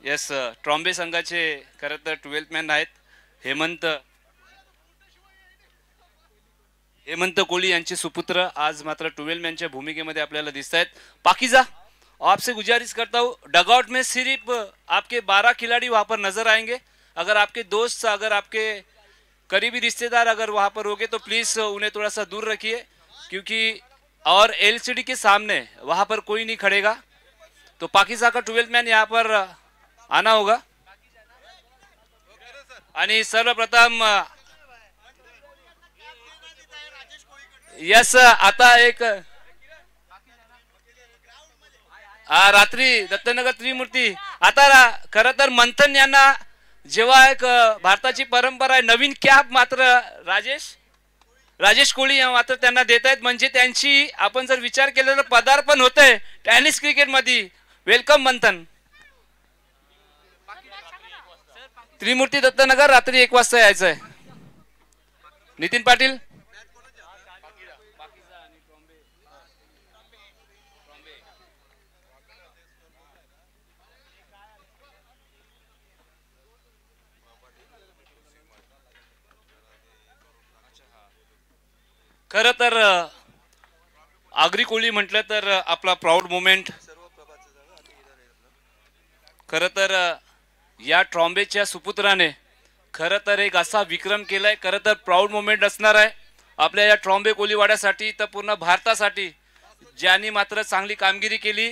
Yes Trombay संघाचे खरं तर 12th मॅन आहेत हेमंत हेमंत कोहली यांचे सुपुत्र आज मात्र 12 मॅनच्या भूमिकेमध्ये आपल्याला दिसत आहेत। पाकीजा आपसे गुजारिश करता हूँ डगआउट में सिर्फ आपके 12 खिलाड़ी वहां पर नजर आएंगे। अगर आपके दोस्त अगर आपके करीबी रिश्तेदार अगर वहां पर होंगे तो प्लीज उन्हें थोड़ा सा दूर रखिए क्योंकि और एलसीडी के सामने वहां पर कोई नहीं खड़ेगा। तो पाकिजा का 12 मैन यहाँ पर आना होगा आणि सर्वप्रथम यस आता एक रात्री दत्तनगर त्रिमूर्ती आता खरं तर मंथन यांना जेव्हा एक भारताची परंपरा आहे नवीन कॅप मात्र राजेश कोहली मात्र त्यांना देत आहेत म्हणजे त्यांची आपण जर विचार केला तर पदार्पण होतंय टेनिस क्रिकेट मध्ये। वेलकम मंथन। त्रिमूर्ती दत्तनगर रात्री 1 वाजता यायचं आहे। नितीन पाटील खरं तर आगरी कोहली म्हटलं तर आपला प्राऊड मोमेंट खरं तर या ट्रॉम्बेच्या सुपुत्राने खरं तर एक असा विक्रम केलाय खरं तर प्राऊड मोमेंट असणार आहे आपल्या या ट्रॉम्बे कोहलीवाड्यासाठी तर पूर्ण भारतासाठी ज्यांनी मात्र चांगली कामगिरी केली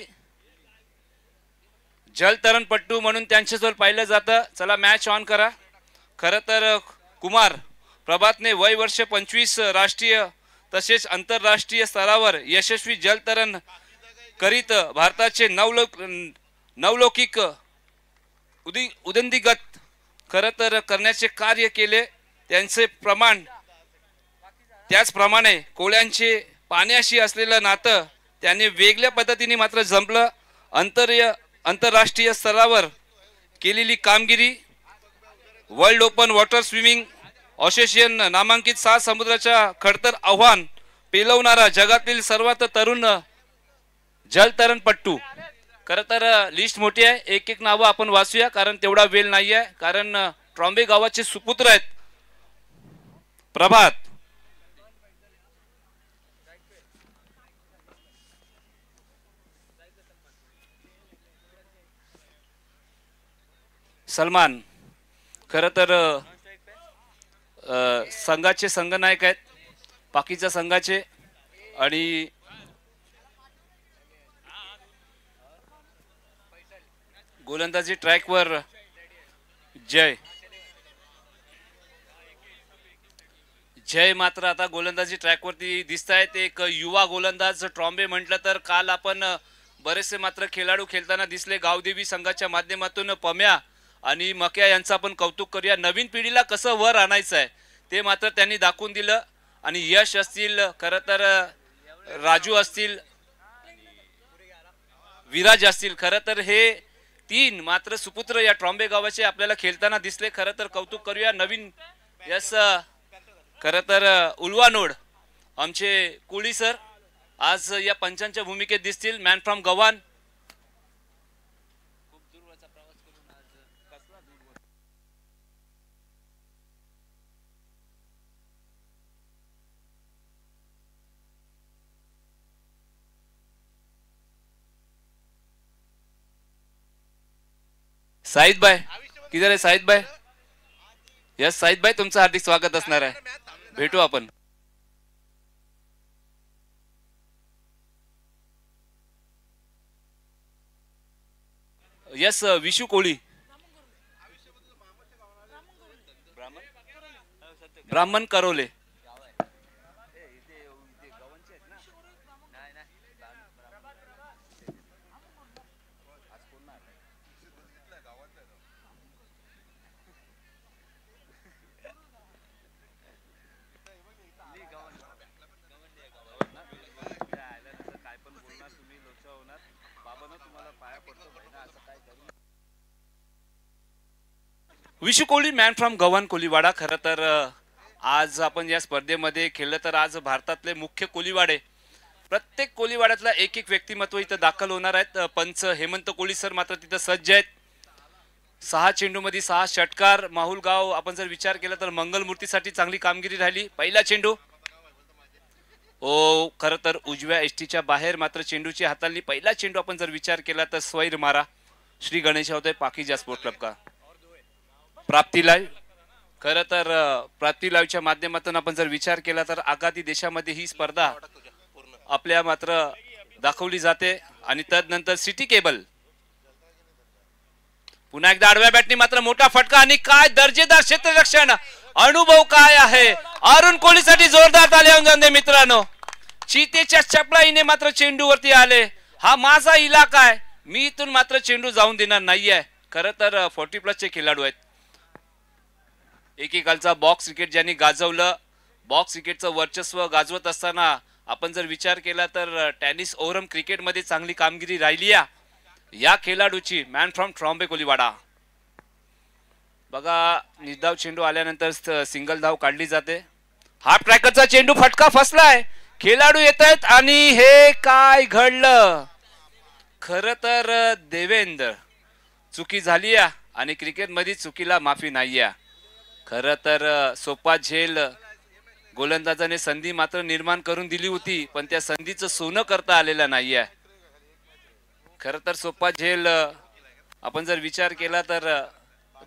जलतरणपट्टू म्हणून त्यांच्याजवळ पाहिलं जातं। चला मॅच ऑन करा। खरं तर कुमार प्रभातने वय वर्ष 25 राष्ट्रीय तसेच आंतरराष्ट्रीय स्तरावर यशस्वी जलतरण करीत भारताचे नवलौकिक उदंदिगत खरं तर करण्याचे कार्य केले। त्यांचे प्रमाण त्याचप्रमाणे कोळ्यांचे पाण्याशी असलेलं नातं त्यांनी वेगळ्या पद्धतीने मात्र जमलं। आंतरराष्ट्रीय स्तरावर केलेली कामगिरी world open water swimming association नामांकित 7 समुद्राच्या खडतर आव्हान पेलवणारा जगातील सर्वात तरुण जलतरणपट्टू। खरं तर लिस्ट मोठी आहे एक एक नावं आपण वाचूया कारण तेवढा वेळ नाही आहे कारण ट्रॉम्बे गावाचे सुपुत्र आहेत प्रभात सलमान खरं तर संघाचे संघनायक आहेत पाकीच्या संघाचे आणि गोलंदाजी ट्रॅकवर जय मात्र आता गोलंदाजी ट्रॅकवरती दिसत आहेत। एक युवा गोलंदाज ट्रॉम्बे म्हटलं तर काल आपण बरेचसे मात्र खेळाडू खेळताना दिसले गावदेवी संघाच्या माध्यमातून पम्या आणि मक्या यांचं आपण कौतुक करूया। नवीन पिढीला कसं वर आणायचं आहे ते मात्र त्यांनी दाखवून दिलं आणि यश असतील खरं तर राजू असतील विराज असतील खरं तर हे 3 मात्र सुपुत्र या ट्रॉम्बे गावाचे आपल्याला खेळताना दिसले। खरं तर कौतुक करूया नवीन यस खरं तर उल्वानोड आमचे कोळी सर आज या पंचांच्या भूमिकेत दिसतील। मॅन फ्रॉम गव्हाण साहिद भाई किधर है साहिद भाई यस साहिद भाई तुमचं हार्दिक स्वागत असणार आहे भेटू आपण। यस विशू कोळी ब्राह्मण करोले विशू कोहली मॅन फ्रॉम गव्हाण कोलीवाडा। खरं तर आज आपण या स्पर्धेमध्ये खेळलं तर आज भारतातले मुख्य कोलीवाडे प्रत्येक कोलीवाड्यातला एक एक व्यक्तिमत्व इथं दाखल होणार आहेत। पंच हेमंत कोहली सर मात्र तिथं सज्ज आहेत। 6 चेंडूमध्ये 6 षटकार. माहुलगाव आपण जर विचार केला तर मंगलमूर्तीसाठी चांगली कामगिरी राहिली. पहिला चेंडू ओ खरं तर उजव्या एसटीच्या बाहेर मात्र चेंडूची हाताळली. पहिला चेंडू आपण जर विचार केला तर स्वैर मारा. श्री गणेश होते पाकीजा स्पोर्ट क्लब का. प्राप्ती लाईव्ह खरं तर प्राप्ती लाईव्हच्या माध्यमातून आपण जर विचार केला तर आगामी देशामध्ये ही स्पर्धा आपल्या मात्र दाखवली जाते. आणि तदनंतर सिटी केबल पुन्हा एकदा आडव्या बॅटनी मात्र मोठा फटका आणि काय दर्जेदार क्षेत्ररक्षण. अनुभव काय आहे अरुण कोहलीसाठी. जोरदार ताली वाजवून दे मित्रांनो. चितेच्या चपळाईने मात्र चेंडूवरती आले. हा माझा इलाका आहे, मी इथून मात्र चेंडू जाऊन देणार नाहीये. खरं तर 40+ चे खेळाडू आहेत. एकेकालचा बॉक्स क्रिकेट ज्यांनी गाजवलं, बॉक्स क्रिकेटचं वर्चस्व गाजवत असताना आपण जर विचार केला तर टेनिस ओव्हरम क्रिकेटमध्ये चांगली कामगिरी राहिली आहे या खेळाडूची. Man from Trombay Koliwada. बघा निर्धाव चेंडू आल्यानंतर सिंगल धाव काढली जाते. हाफ ट्रॅकरचा चेंडू फटका फसलाय. खेळाडू येत आहेत आणि हे काय घडलं. खर तर देवेंद्र चुकी झाली आहे आणि क्रिकेटमध्ये चुकीला माफी नाही आहे. खर तर सोपा झेल गोलंदाजाने संधी मात्र निर्माण करून दिली होती, पण त्या संधीचं सोनं करता आलेलं नाही आहे. खर तर सोपा झेल आपण जर विचार केला तर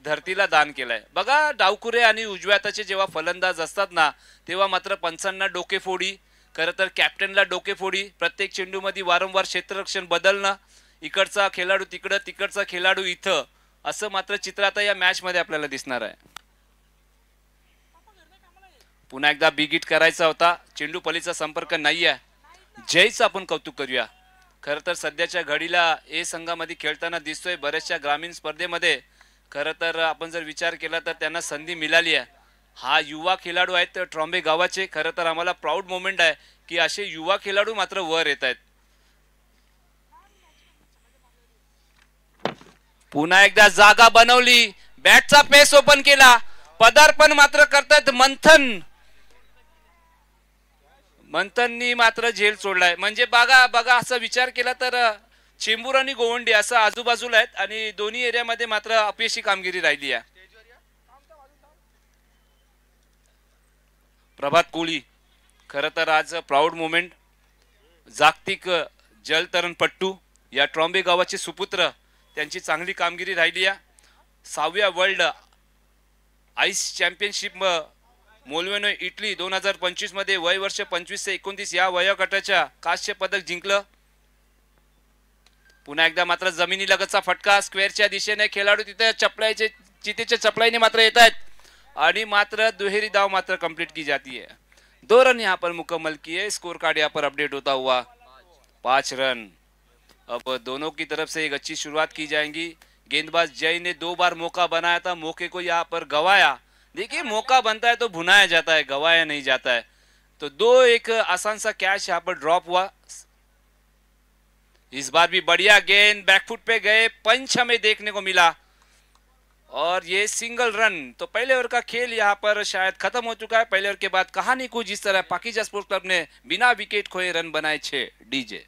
धरतीला दान केलाय. बघा डावकुरे आणि उजव्या हाताचे जेव्हा फलंदाज असतात ना तेव्हा मात्र पंचांना डोकेफोडी, खरं तर कॅप्टनला डोकेफोडी, प्रत्येक चेंडूमध्ये वारंवार क्षेत्ररक्षण बदलणं, इकडचा खेळाडू तिकडं तिकडचा खेळाडू इथं, असं मात्र चित्र आता या मॅच मध्ये आपल्याला दिसणार आहे. पुन्हा एकदा बिग हिट करायचा होता. चेंडू पलीचा संपर्क नाही आहे. जयचं आपण कौतुक करूया. खरं तर सध्याच्या घडीला ए संघामध्ये खेळताना दिसतोय. बऱ्याचशा ग्रामीण स्पर्धेमध्ये खरं तर आपण जर विचार केला तर त्यांना संधी मिळाली आहे. हा युवा खेळाडू आहेत ट्रॉम्बे गावाचे. खरं तर आम्हाला प्राऊड मोमेंट आहे की असे युवा खेळाडू मात्र वर येत आहेत. पुन्हा एकदा जागा बनवली, बॅटचा पेस ओपन केला, पदार्पण मात्र करतात मंथननी मात्र झेल सोडलाय. म्हणजे बघा बघा असा विचार केला तर चेंबूर आणि गोवंडी असं आजूबाजूला आहेत आणि दोन्ही एरियामध्ये मात्र अपयशी कामगिरी राहिली आहे. प्रभात कोळी खरं तर आज प्राऊड मोमेंट. जागतिक जलतरणपट्टू या ट्रॉम्बे गावाचे सुपुत्र, त्यांची चांगली कामगिरी राहिली आहे. 6व्या वर्ल्ड आईस चॅम्पियनशिप मोल्वेनो इटली 2025 मध्ये वय वर्ष 25 ते 29 या वयोगटाच्या कांस्य पदक जिंकलं. पुन्हा एकदा मात्र जमिनी लगतचा फटका. स्क्वेअरच्या दिशेने खेळाडू तिथे चपलाईचे चितेच्या चपलाईने मात्र येत आहेत आणि मात्र दुहेरी दाव मात्र कंप्लीट की जाती है. 2 रन यहाँ पर मुकम्मल किए. स्कोर कार्ड यहाँ पर अपडेट होता हुआ 5 रन. अब दोनों की तरफ से एक अच्छी शुरुआत की जाएंगी. गेंदबाज जय ने 2 बार मौका बनाया था, मौके को यहाँ पर गवाया. देखिए मौका बनता है तो भुनाया जाता है, गवाया नहीं जाता है. तो 2 एक आसान सा कैच यहाँ पर ड्रॉप हुआ. इस बार भी बढ़िया गेंद बैकफुट पे गए, पंच हमें देखने को मिला और ये सिंगल रन. तो पहले ओवर का खेल यहाँ पर शायद खत्म हो चुका है. पहले ओवर के बाद कहानी कुछ इस तरह, पाकीजा स्पोर्ट्स क्लब ने बिना विकेट खोए रन बनाए 6. डीजे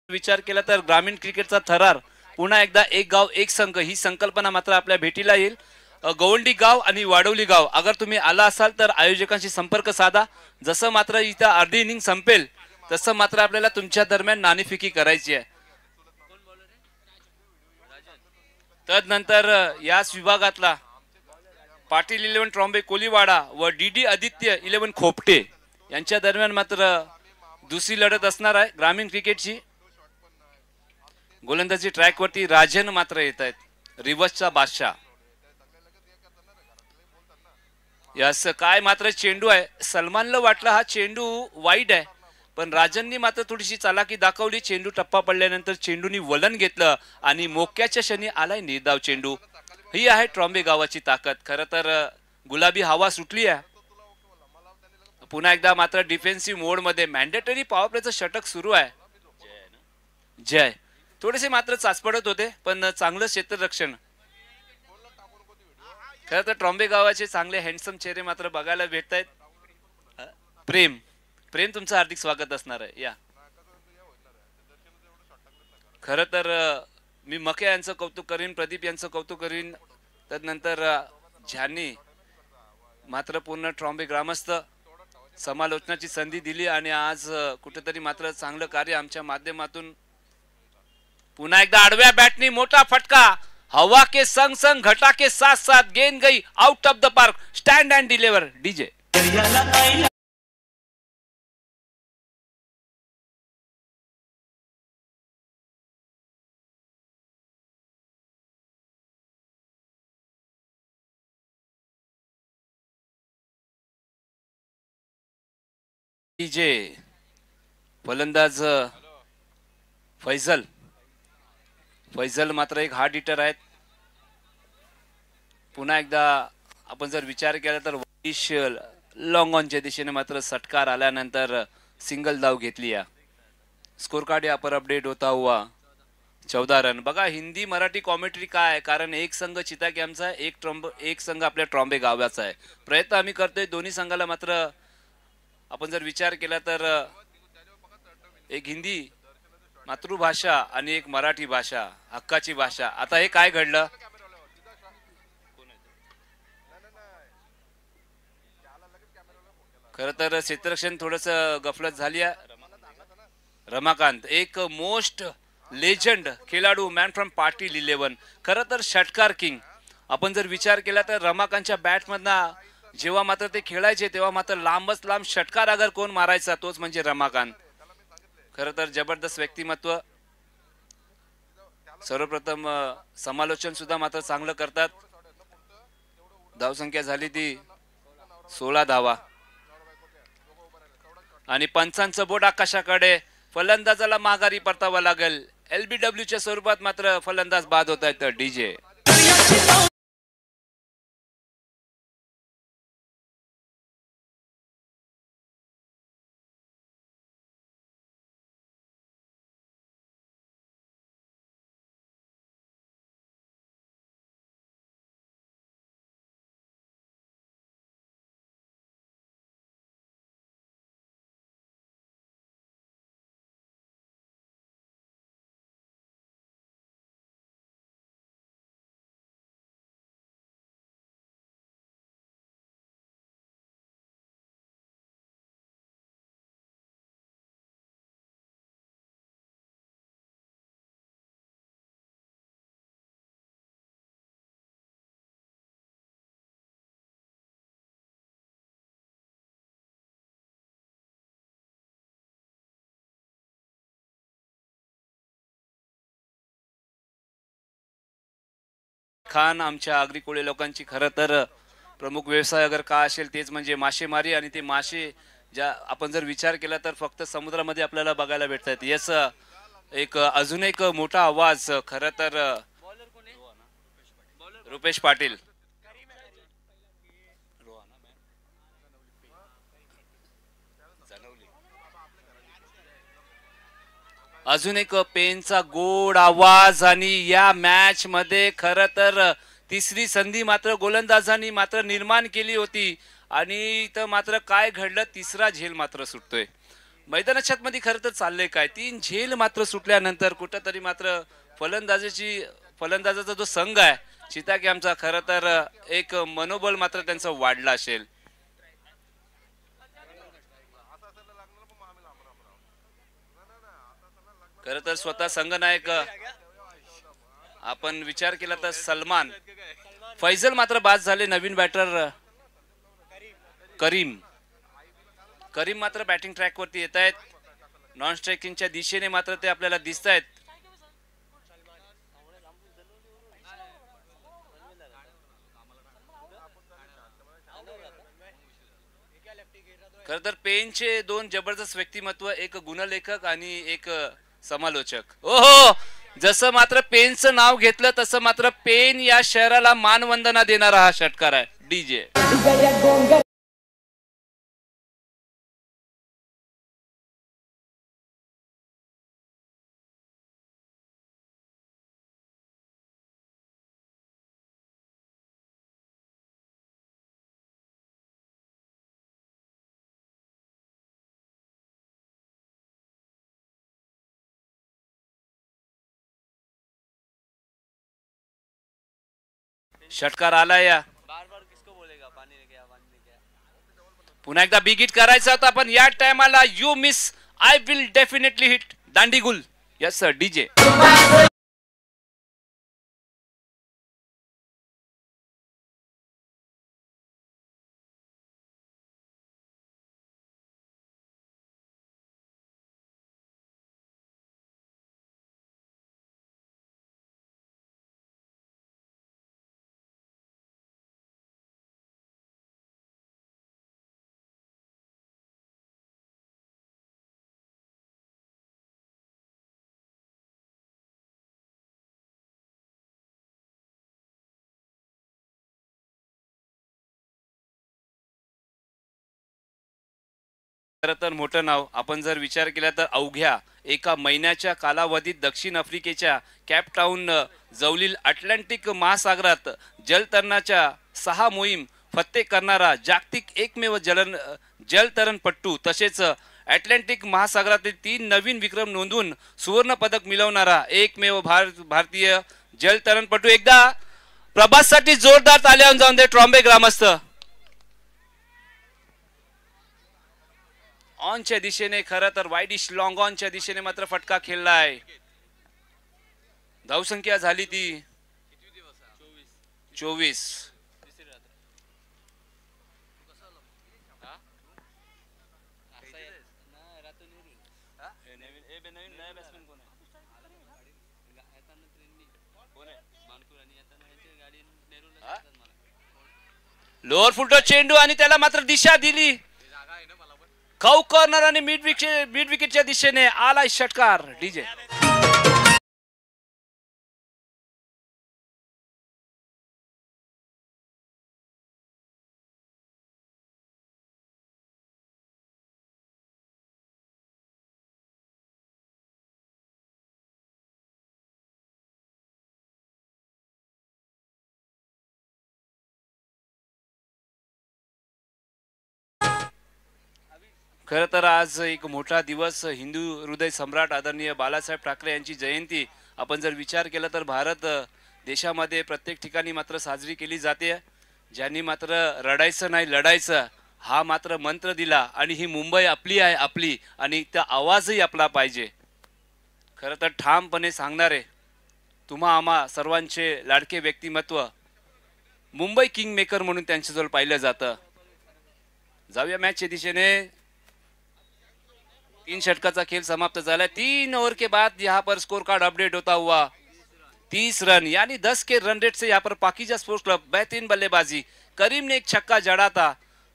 विचार केला तर ग्रामीण क्रिकेटचा थरार पुन्हा एकदा एक गाव एक संघ ही संकल्पना मात्र आपल्या भेटीला येईल. गवंडी गाव आणि वाडवली गाव, अगर तुम्ही आला असाल तर आयोजकांशी संपर्क साधा. जसं मात्र इथं अर्धी इनिंग संपेल तसं मात्र आपल्याला तुमच्या दरम्यान नाणेफेकी करायची आहे. तदनंतर याच विभागातला पाटील 11 ट्रॉम्बे कोलीवाडा व डीडी आदित्य 11 खोपटे यांच्या दरम्यान मात्र दुसरी लढत असणार आहे ग्रामीण क्रिकेटची. गोलंदाजी ट्रॅक वरती राजन मात्र येत आहेत, रिवर्सचा बादशाह. यस, काय मात्र चेंडू आहे. सलमानला वाटलं हा चेंडू वाईड आहे, पण राजननी मात्र थोडीशी चालाकी दाखवली. चेंडू टप्पा पडल्यानंतर चेंडूनी वलन घेतलं आणि मोक्याच्या क्षणी आलाय निर्धाव चेंडू. ही आहे ट्रॉम्बे गावाची ताकद. खरं तर गुलाबी हवा सुटली आहे. पुन्हा एकदा मात्र डिफेन्सिव्ह मोड मध्ये मॅन्डेटरी पॉवर प्लेचं षटक सुरू आहे. जय थोडेसे मात्र चाचपडत होते, पण चांगलं क्षेत्ररक्षण. खरं तर ट्रॉम्बे गावाचे चांगले हँडसम चेहरे मात्र बघायला भेटत आहेत. प्रेम प्रेम तुमचं हार्दिक स्वागत असणार आहे. या खरं तर मी मके यांचं कौतुक करीन, प्रदीप यांचं कौतुक करीन. त्यानंतर ज्यांनी मात्र पूर्ण ट्रॉम्बे ग्रामस्थ समालोचनाची संधी दिली आणि आज कुठेतरी मात्र चांगलं कार्य आमच्या माध्यमातून. पुन्हा एकदा आडव्या बॅटनी मोठा फटका. हवा के संग संग घटा के साथ साथ गेंद गई out of the park. Stand end deliver DJ. DJ फलंदाज फैजल. फैजल मात्र एक हार्ड हिटर आहेत. पुन्हा एकदा आपण जर विचार केला तर वैश लॉंग ऑनच्या दिशेने मात्र षटकार आल्यानंतर सिंगल धाव घेतली. या स्कोर कार्ड या पर अपडेट होता हुआ 14 रन. बघा हिंदी मराठी कॉमेंट्री काय आहे, कारण एक संघ चिता कॅम्पचा आहे, एक संघ आपल्या ट्रॉम्बे गावाचा आहे. प्रयत्न आम्ही करतोय दोन्ही संघाला. मात्र आपण जर विचार केला तर एक हिंदी मातृभाषा आणि एक मराठी भाषा, हक्काची भाषा. आता हे काय घडलं. खर तर क्षेत्ररक्षण थोडस गफलत झाली आहे. रमाकांत एक मोस्ट लेजंड खेळाडू, मॅन फ्रॉम पाटील 11. खरं तर षटकार किंग. आपण जर विचार केला तर रमाकांतच्या बॅटमधनं जेव्हा मात्र ते खेळायचे तेव्हा मात्र लांबच लांब षटकार अगर कोण मारायचा तोच म्हणजे रमाकांत. खरं तर जबरदस्त व्यक्तिमत्व. सर्वप्रथम समालोचन सुद्धा मात्र चांगलं करतात. धावसंख्या झाली ती 16 धावा आणि पंचांचं बोट आकाशाकडे. फलंदाजाला माघारी परतावा लागेल. LBWच्या स्वरूपात मात्र फलंदाज बाद होत आहेत डीजे. खान आमच्या आगरी कोळी लोकांची खरं तर प्रमुख व्यवसाय अगर काय असेल तेच म्हणजे मासेमारी. आणि ते मासे ज्या आपण जर विचार केला तर फक्त समुद्रामध्ये आपल्याला बघायला भेटतात. यस, एक अजून एक मोठा आवाज. खरं तर रुपेश पाटील. अजून एक पेनचा गोड आवाज. आणि या मॅच मध्ये खरं तर तिसरी संधी मात्र गोलंदाजांनी मात्र निर्माण केली होती आणि इथं मात्र काय घडलं, तिसरा झेल मात्र सुटतोय. मैदानाच्या मध्ये खरं तर चाललंय काय, 3 झेल मात्र सुटल्यानंतर कुठंतरी मात्र फलंदाजाचा जो संघ आहे चिता की आमचा, खरं तर एक मनोबल मात्र त्यांचं वाढलं असेल. खरं तर स्वतः संघनायक आपण विचार केला तर सलमान. फैजल मात्र बाद झाले. नवीन बॅटर करीम मात्र बॅटिंग ट्रॅक वरती येत आहेत. नॉन स्ट्रायकिंगच्या दिशेने मात्र ते आपल्याला दिसत आहेत. खर तर पेनचे दोन जबरदस्त व्यक्तिमत्व, एक गुणलेखक आणि एक समालोचक. ओहो, जसं मात्र पेनचं नाव घेतलं तसं मात्र पेन या शहराला मानवंदना देणारा हा षटकार आहे डीजे. षटकार आला या. पुन्हा एकदा बिग हिट करायचा होता पण या टायमाला you miss I will definitely hit Dandi Gul. Yes sir DJ. तर मोठं नाव आपण जर विचार केला तर अवघ्या एका महिन्याच्या कालावधीत दक्षिण आफ्रिकेच्या कॅपटाऊन जवळील अटलांटिक महासागरात जलतरणाच्या 6 मोहीम फत्ते करणारा जागतिक एकमेव जलतरणपट्टू तसेच अटलांटिक महासागरातील 3 नवीन विक्रम नोंदवून सुवर्ण पदक मिळवणारा एकमेव भारतीय जलतरणपटू. एकदा प्रभाससाठी जोरदार ताल्या जाऊन दे ट्रॉम्बे ग्रामस्थ. ऑनच्या दिशेने खरं तर वाईडिश लॉंग ऑनच्या दिशेने मात्र फटका खेळलाय. धावसंख्या झाली ती 24. लोअर फुलटॉस चेंडू आणि त्याला मात्र दिशा दिली. खाऊ कॉर्नर आणि मिड विकेटच्या दिशेने आलाय षटकार डीजे. खरं तर आज एक मोठा दिवस, हिंदू हृदय सम्राट आदरणीय बाळासाहेब ठाकरे यांची जयंती आपण जर विचार केला तर भारत देशामध्ये प्रत्येक ठिकाणी मात्र साजरी केली जाते. ज्यांनी मात्र रडायचं नाही लढायचं हा मात्र मंत्र दिला आणि ही मुंबई आपली आहे आपली आणि त्या आवाजही आपला पाहिजे. खरं तर ठामपणे सांगणारे तुम्हा आम्हा सर्वांचे लाडके व्यक्तिमत्व मुंबई किंग मेकर म्हणून त्यांच्याजवळ पाहिलं जातं. जाऊया मॅचच्या दिशेने. 3 षटका का खेल समाप्त झाला. 3 ओवर के बाद यहाँ पर स्कोर कार्ड अपडेट होता हुआ 30 रन यानी 10 के रन रेट से यहाँ पर पाकीजा स्पोर्ट्स क्लब बेहतरीन बल्लेबाजी. करीम ने एक छक्का जड़ा था.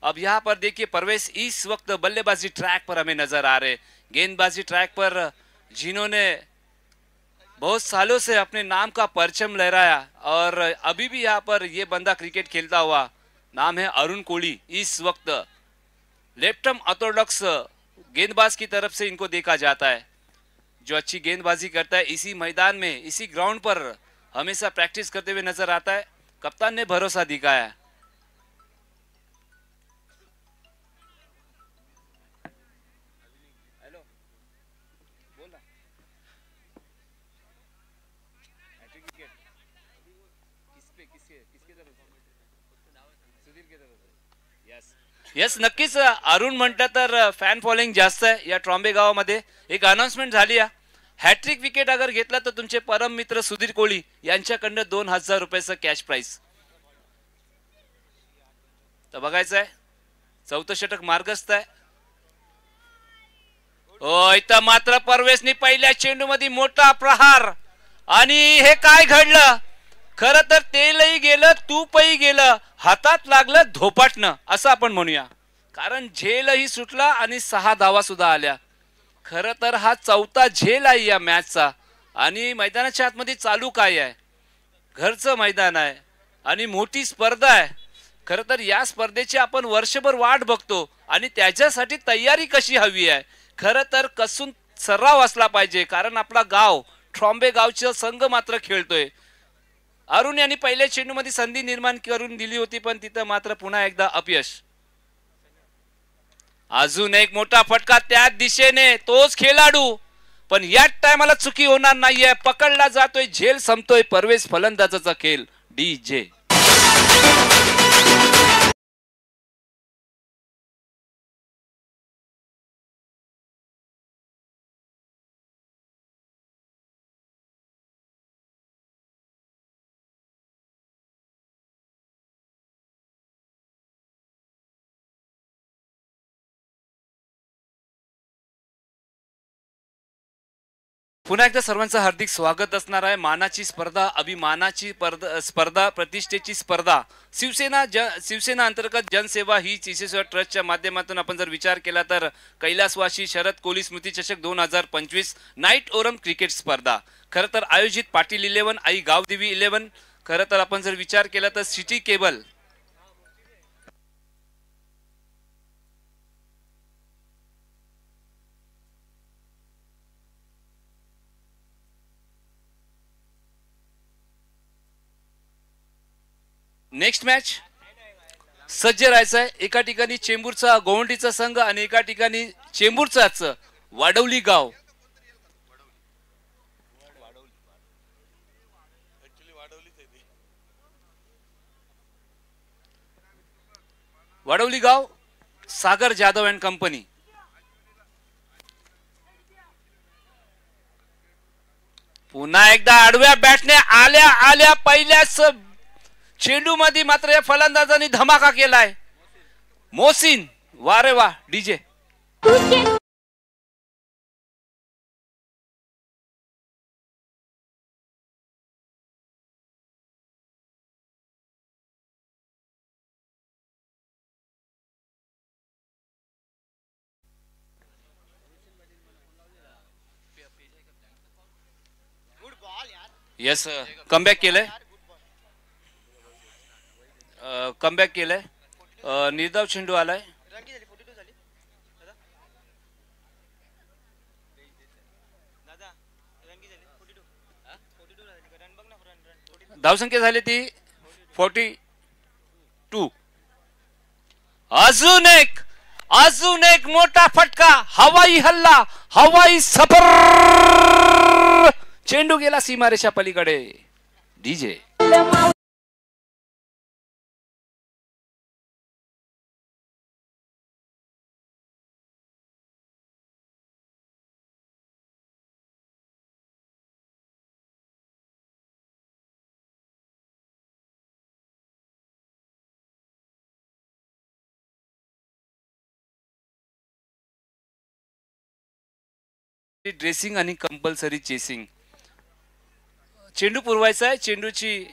अब यहाँ पर देखिए परवेश इस वक्त बल्लेबाजी ट्रैक पर हमें नजर आ रहे. गेंदबाजी ट्रैक पर जिन्होंने बहुत सालों से अपने नाम का परचम लहराया और अभी भी यहाँ पर ये बंदा क्रिकेट खेलता हुआ नाम है अरुण कोहली. इस वक्त लेफ्ट आर्म ऑर्थोडॉक्स गेंदबाज की तरफ से इनको देखा जाता है. जो अच्छी गेंदबाजी करता है इसी मैदान में इसी ग्राउंड पर हमेशा प्रैक्टिस करते हुए नजर आता है. कप्तान ने भरोसा दिखाया. यस नक्कीच अरुण म्हणतात तर फॅन फॉलोइंग जास्त आहे या ट्रॉम्बे गावामध्ये. एक अनाउन्समेंट झाली आहे. हॅट्रिक विकेट अगर घेतला तर तुमचे परम मित्र सुधीर कोहली यांच्याकडनं 2000 रुपयाचं कॅश प्राइस. तर बघायचं आहे 4थं षटक मार्गस्थ आहे. ओ इथं मात्र परवेशनी पहिल्या चेंडू मध्ये मोठा प्रहार आणि हे काय घडलं. खरं तर तेलही गेलं तूपही गेलं हातात लागलं धोपाटणं असं आपण म्हणूया. कारण झेलही सुटला आणि 6 धावा सुद्धा आल्या. खरं तर हा चौथा झेल आहे या मॅचचा. आणि मैदानाच्या आतमध्ये चालू काय आहे, घरचं मैदान आहे आणि मोठी स्पर्धा आहे. खरं तर या स्पर्धेची आपण वर्षभर वाट बघतो आणि त्याच्यासाठी तयारी कशी हवी आहे. खरं तर कसून सराव असला पाहिजे, कारण आपला गाव ट्रॉम्बे गावचा संघ मात्र खेळतोय. अरुण यांनी पहिल्या चेंडूमध्ये संधी निर्माण करून दिली होती, पण तिथं मात्र पुन्हा एकदा अपयश. अजून एक मोठा फटका त्याच दिशेने, तोच खेळाडू, पण याच टायमाला चुकी होणार नाहीये. पकडला जातोय, झेल संपतोय. परवेश फलंदाजाचा खेळ DJ. पुन्हा एकदा सर्वांचं हार्दिक स्वागत असणार आहे. मानाची स्पर्धा, अभिमानाची स्पर्धा, प्रतिष्ठेची स्पर्धा. शिवसेना अंतर्गत जनसेवा ही शिवसेना ट्रस्टच्या माध्यमातून आपण जर विचार केला तर कैलासवासी शरद कोहली स्मृती चषक 2025 नाईट ओरम क्रिकेट स्पर्धा. खरं तर आयोजित पाटील 11, आई गावदेवी 11. खरं तर आपण जर विचार केला तर सिटी केबल, नेक्स्ट मॅच सज्ज राहायचं आहे. एका ठिकाणी चेंबूरचा गोवंडीचा संघ आणि एका ठिकाणी चेंबूरचाच वाडवली गाव. वाडवली गाव सागर जाधव अँड कंपनी. पुन्हा एकदा आडव्या बॅटने आल्या पहिल्याच चेंडू मध्ये मात्र या फलंदाजांनी धमाका केलाय. मोहसिन, वारे वा DJ. यस, कमबॅक केलंय. कमबॅक केलंय. निर्धाव चेंडू आलाय. धावसंख्या झाली ती 42. अजून एक मोठा फटका, हवाई हल्ला, हवाई सफर. चेंडू गेला सीमारेषा पलीकडे. DJ. ड्रेसिंग आणि कंपल्सरी चेसिंग. चेंडू पुरवायचा आहे, चेंडूची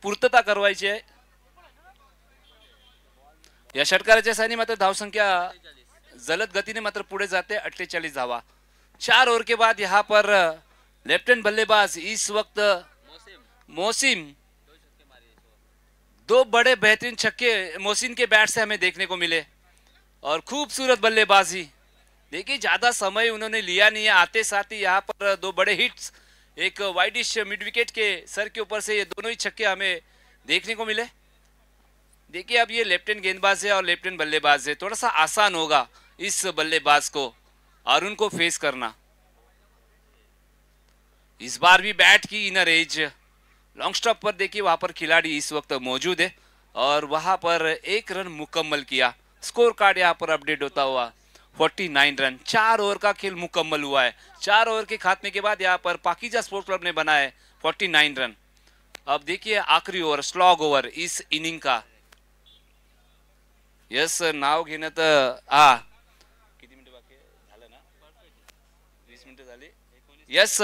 पूर्तता करवायची आहे. या षटकाराच्या सानी मात्र धावसंख्या जलद गतीने मात्र पुढे जाते. 48 धावा. 4 ओवर के बाद यहाँ पर लेफ्टिनेंट बल्लेबाज इस वक्त मोहसिन, 2 बड़े बेहतरीन छक्के मोहसिन के बैट से हमें देखने को मिले और खूबसूरत बल्लेबाजी. देखिए ज्यादा समय उन्होंने लिया नहीं है. आते साथ ही यहाँ पर 2 बड़े हिट्स, एक वाइडिश मिड विकेट के सर के ऊपर से ये दोनों ही छक्के हमें देखने को मिले. देखिए अब ये लेफ्ट हैंड गेंदबाज है और लेफ्ट हैंड बल्लेबाज है. थोड़ा सा आसान होगा इस बल्लेबाज को अरुण को फेस करना. इस बार भी बैट की इनर एज लॉन्ग स्टॉप पर देखिए वहां पर खिलाड़ी इस वक्त मौजूद है और वहां पर 1 रन मुकम्मल किया. स्कोर कार्ड यहाँ पर अपडेट होता हुआ 49 रन. 4 ओवर का खेल मुकम्मल हुआ है. 4 ओवर के खात्मे के बाद यहाँ पर पाकीजा स्पोर्ट्स क्लब ने बनाया है 49 रन. अब देखिए आखिरी ओवर, स्लॉग ओवर इस इनिंग का. यस, नाव घेणं तर किती मिनिटं बाकी झालं ना, 20 मिनिटं झाली. यस,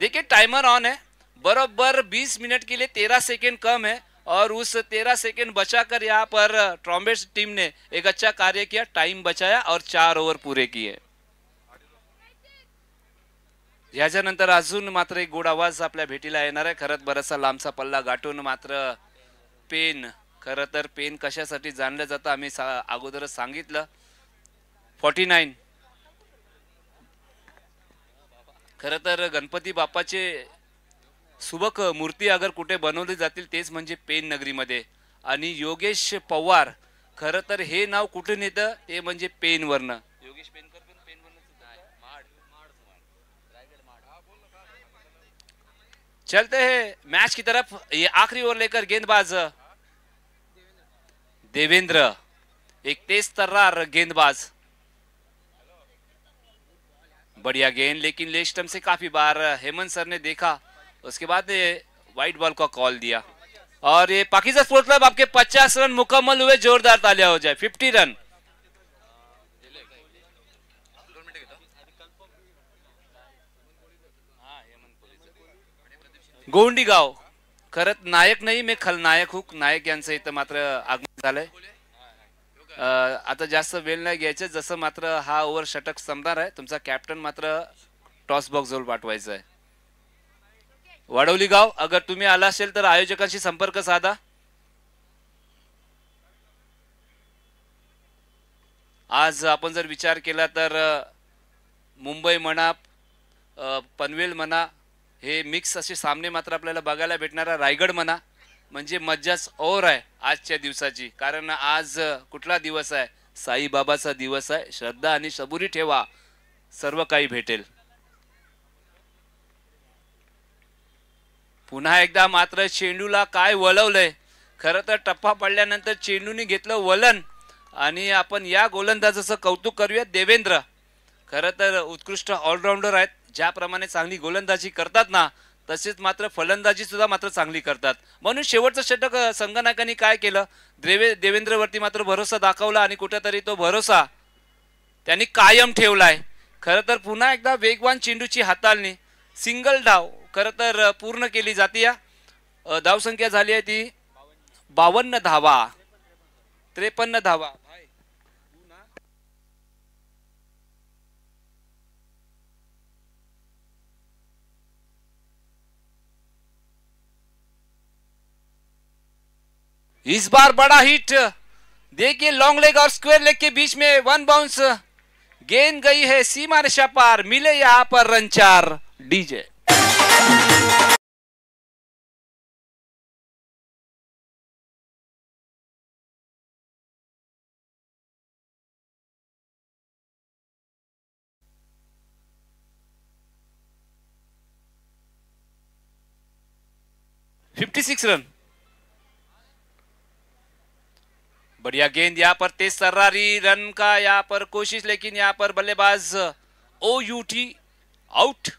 देखिए टाइमर ऑन है. बराबर 20 मिनट के लिए 13 सेकेंड कम है और उस 13 सेकंड बचाकर यहाँ पर ट्रॉम्बेट टीम ने एक अच्छा कार्य किया, टाइम बचाया और 4 ओव्हर पुरे किए. याच्यानंतर अजून मात्र एक गोड आवाज आपल्या भेटीला येणार आहे. खरंच बराचसा लांबचा पल्ला गाठून मात्र पेन, खरं तर पेन कशासाठी जाणलं जातं आम्ही अगोदरच सांगितलं. 49. खरं तर गणपती बाप्पाचे सुबक मूर्ती अगर कुठे बनवली जातील तेच म्हणजे पेन नगरीमध्ये. आणि योगेश पवार, खरं तर हे नाव कुठून येतं ते म्हणजे पेनवरनं. योगेश पेनकर पण पेनवरनं. चलते हैं मैच की तरफ. ये आखिरी ओवर लेकर गेंदबाज देवेंद्र, एक तेज तर्रार गेंदबाज. बढ़िया गेंद, लेकिन लेग स्टंप से काफी बार हेमंत सर ने देखा, उसके बाद वाइट बॉल का कॉल दिया. और ये पाकिस्तान स्पोर्ट्स क्लब आपके 50 रन मुकम्मल हुए. जोरदार तालियां हो जाए. 50 रन. गोंडीगाव, खरंच नायक नाही मी खलनायक हूक. नायक यांचं इथं मात्र आगमन झालंय. आता जास्त वेळ नाही घ्यायचं, जसं मात्र हा ओव्हर षटक संपणार आहे. तुमचा कॅप्टन मात्र टॉस बॉक्स जवळ पाठवायचा आहे. वडवली गाव, अगर तुम्ही आला असेल तर आयोजकांशी संपर्क साधा. आज आपण जर विचार केला तर मुंबई म्हणा, पनवेल म्हणा, हे मिक्स असे सामने मात्र आपल्याला बघायला भेटणारा. रायगड म्हणा, म्हणजे मज्जाच ओर आहे आजच्या दिवसाची. कारण आज कुठला दिवस आहे? साईबाबाचा दिवस आहे. श्रद्धा आणि सबुरी ठेवा, सर्व काही भेटेल. पुन्हा एकदा मात्र चेंडूला काय वळवलंय. खरं तर टप्पा पडल्यानंतर चेंडूने घेतलं वलन. आणि आपण या गोलंदाजाचं कौतुक करूया. देवेंद्र खरं तर उत्कृष्ट ऑलराऊंडर आहेत. ज्याप्रमाणे चांगली गोलंदाजी करतात ना, तसेच मात्र फलंदाजी सुद्धा मात्र चांगली करतात. म्हणून शेवटचं षटक संघनायकांनी काय केलं, देवेंद्रवरती मात्र भरोसा दाखवला आणि कुठेतरी तो भरोसा त्यांनी कायम ठेवलाय. खरं तर पुन्हा एकदा वेगवान चेंडूची हाताळणी, सिंगल धाव खरं तर पूर्ण केली जाते. धावसंख्या झाली आहे ती 52 धावा, 53 धावा. इस बार बड़ा हिट, देखिए लॉन्ग लेग और स्क्वायर लेग के बीच में वन बाउंस, गेंद गई है सीमा रेखा पार. मिले यहां पर रन 4. DJ 56 run. बढ़िया गेंद यहाँ पर, तेज सर्रारी रन का यहाँ पर कोशिश, लेकिन यहाँ पर बल्लेबाज OUT आउट.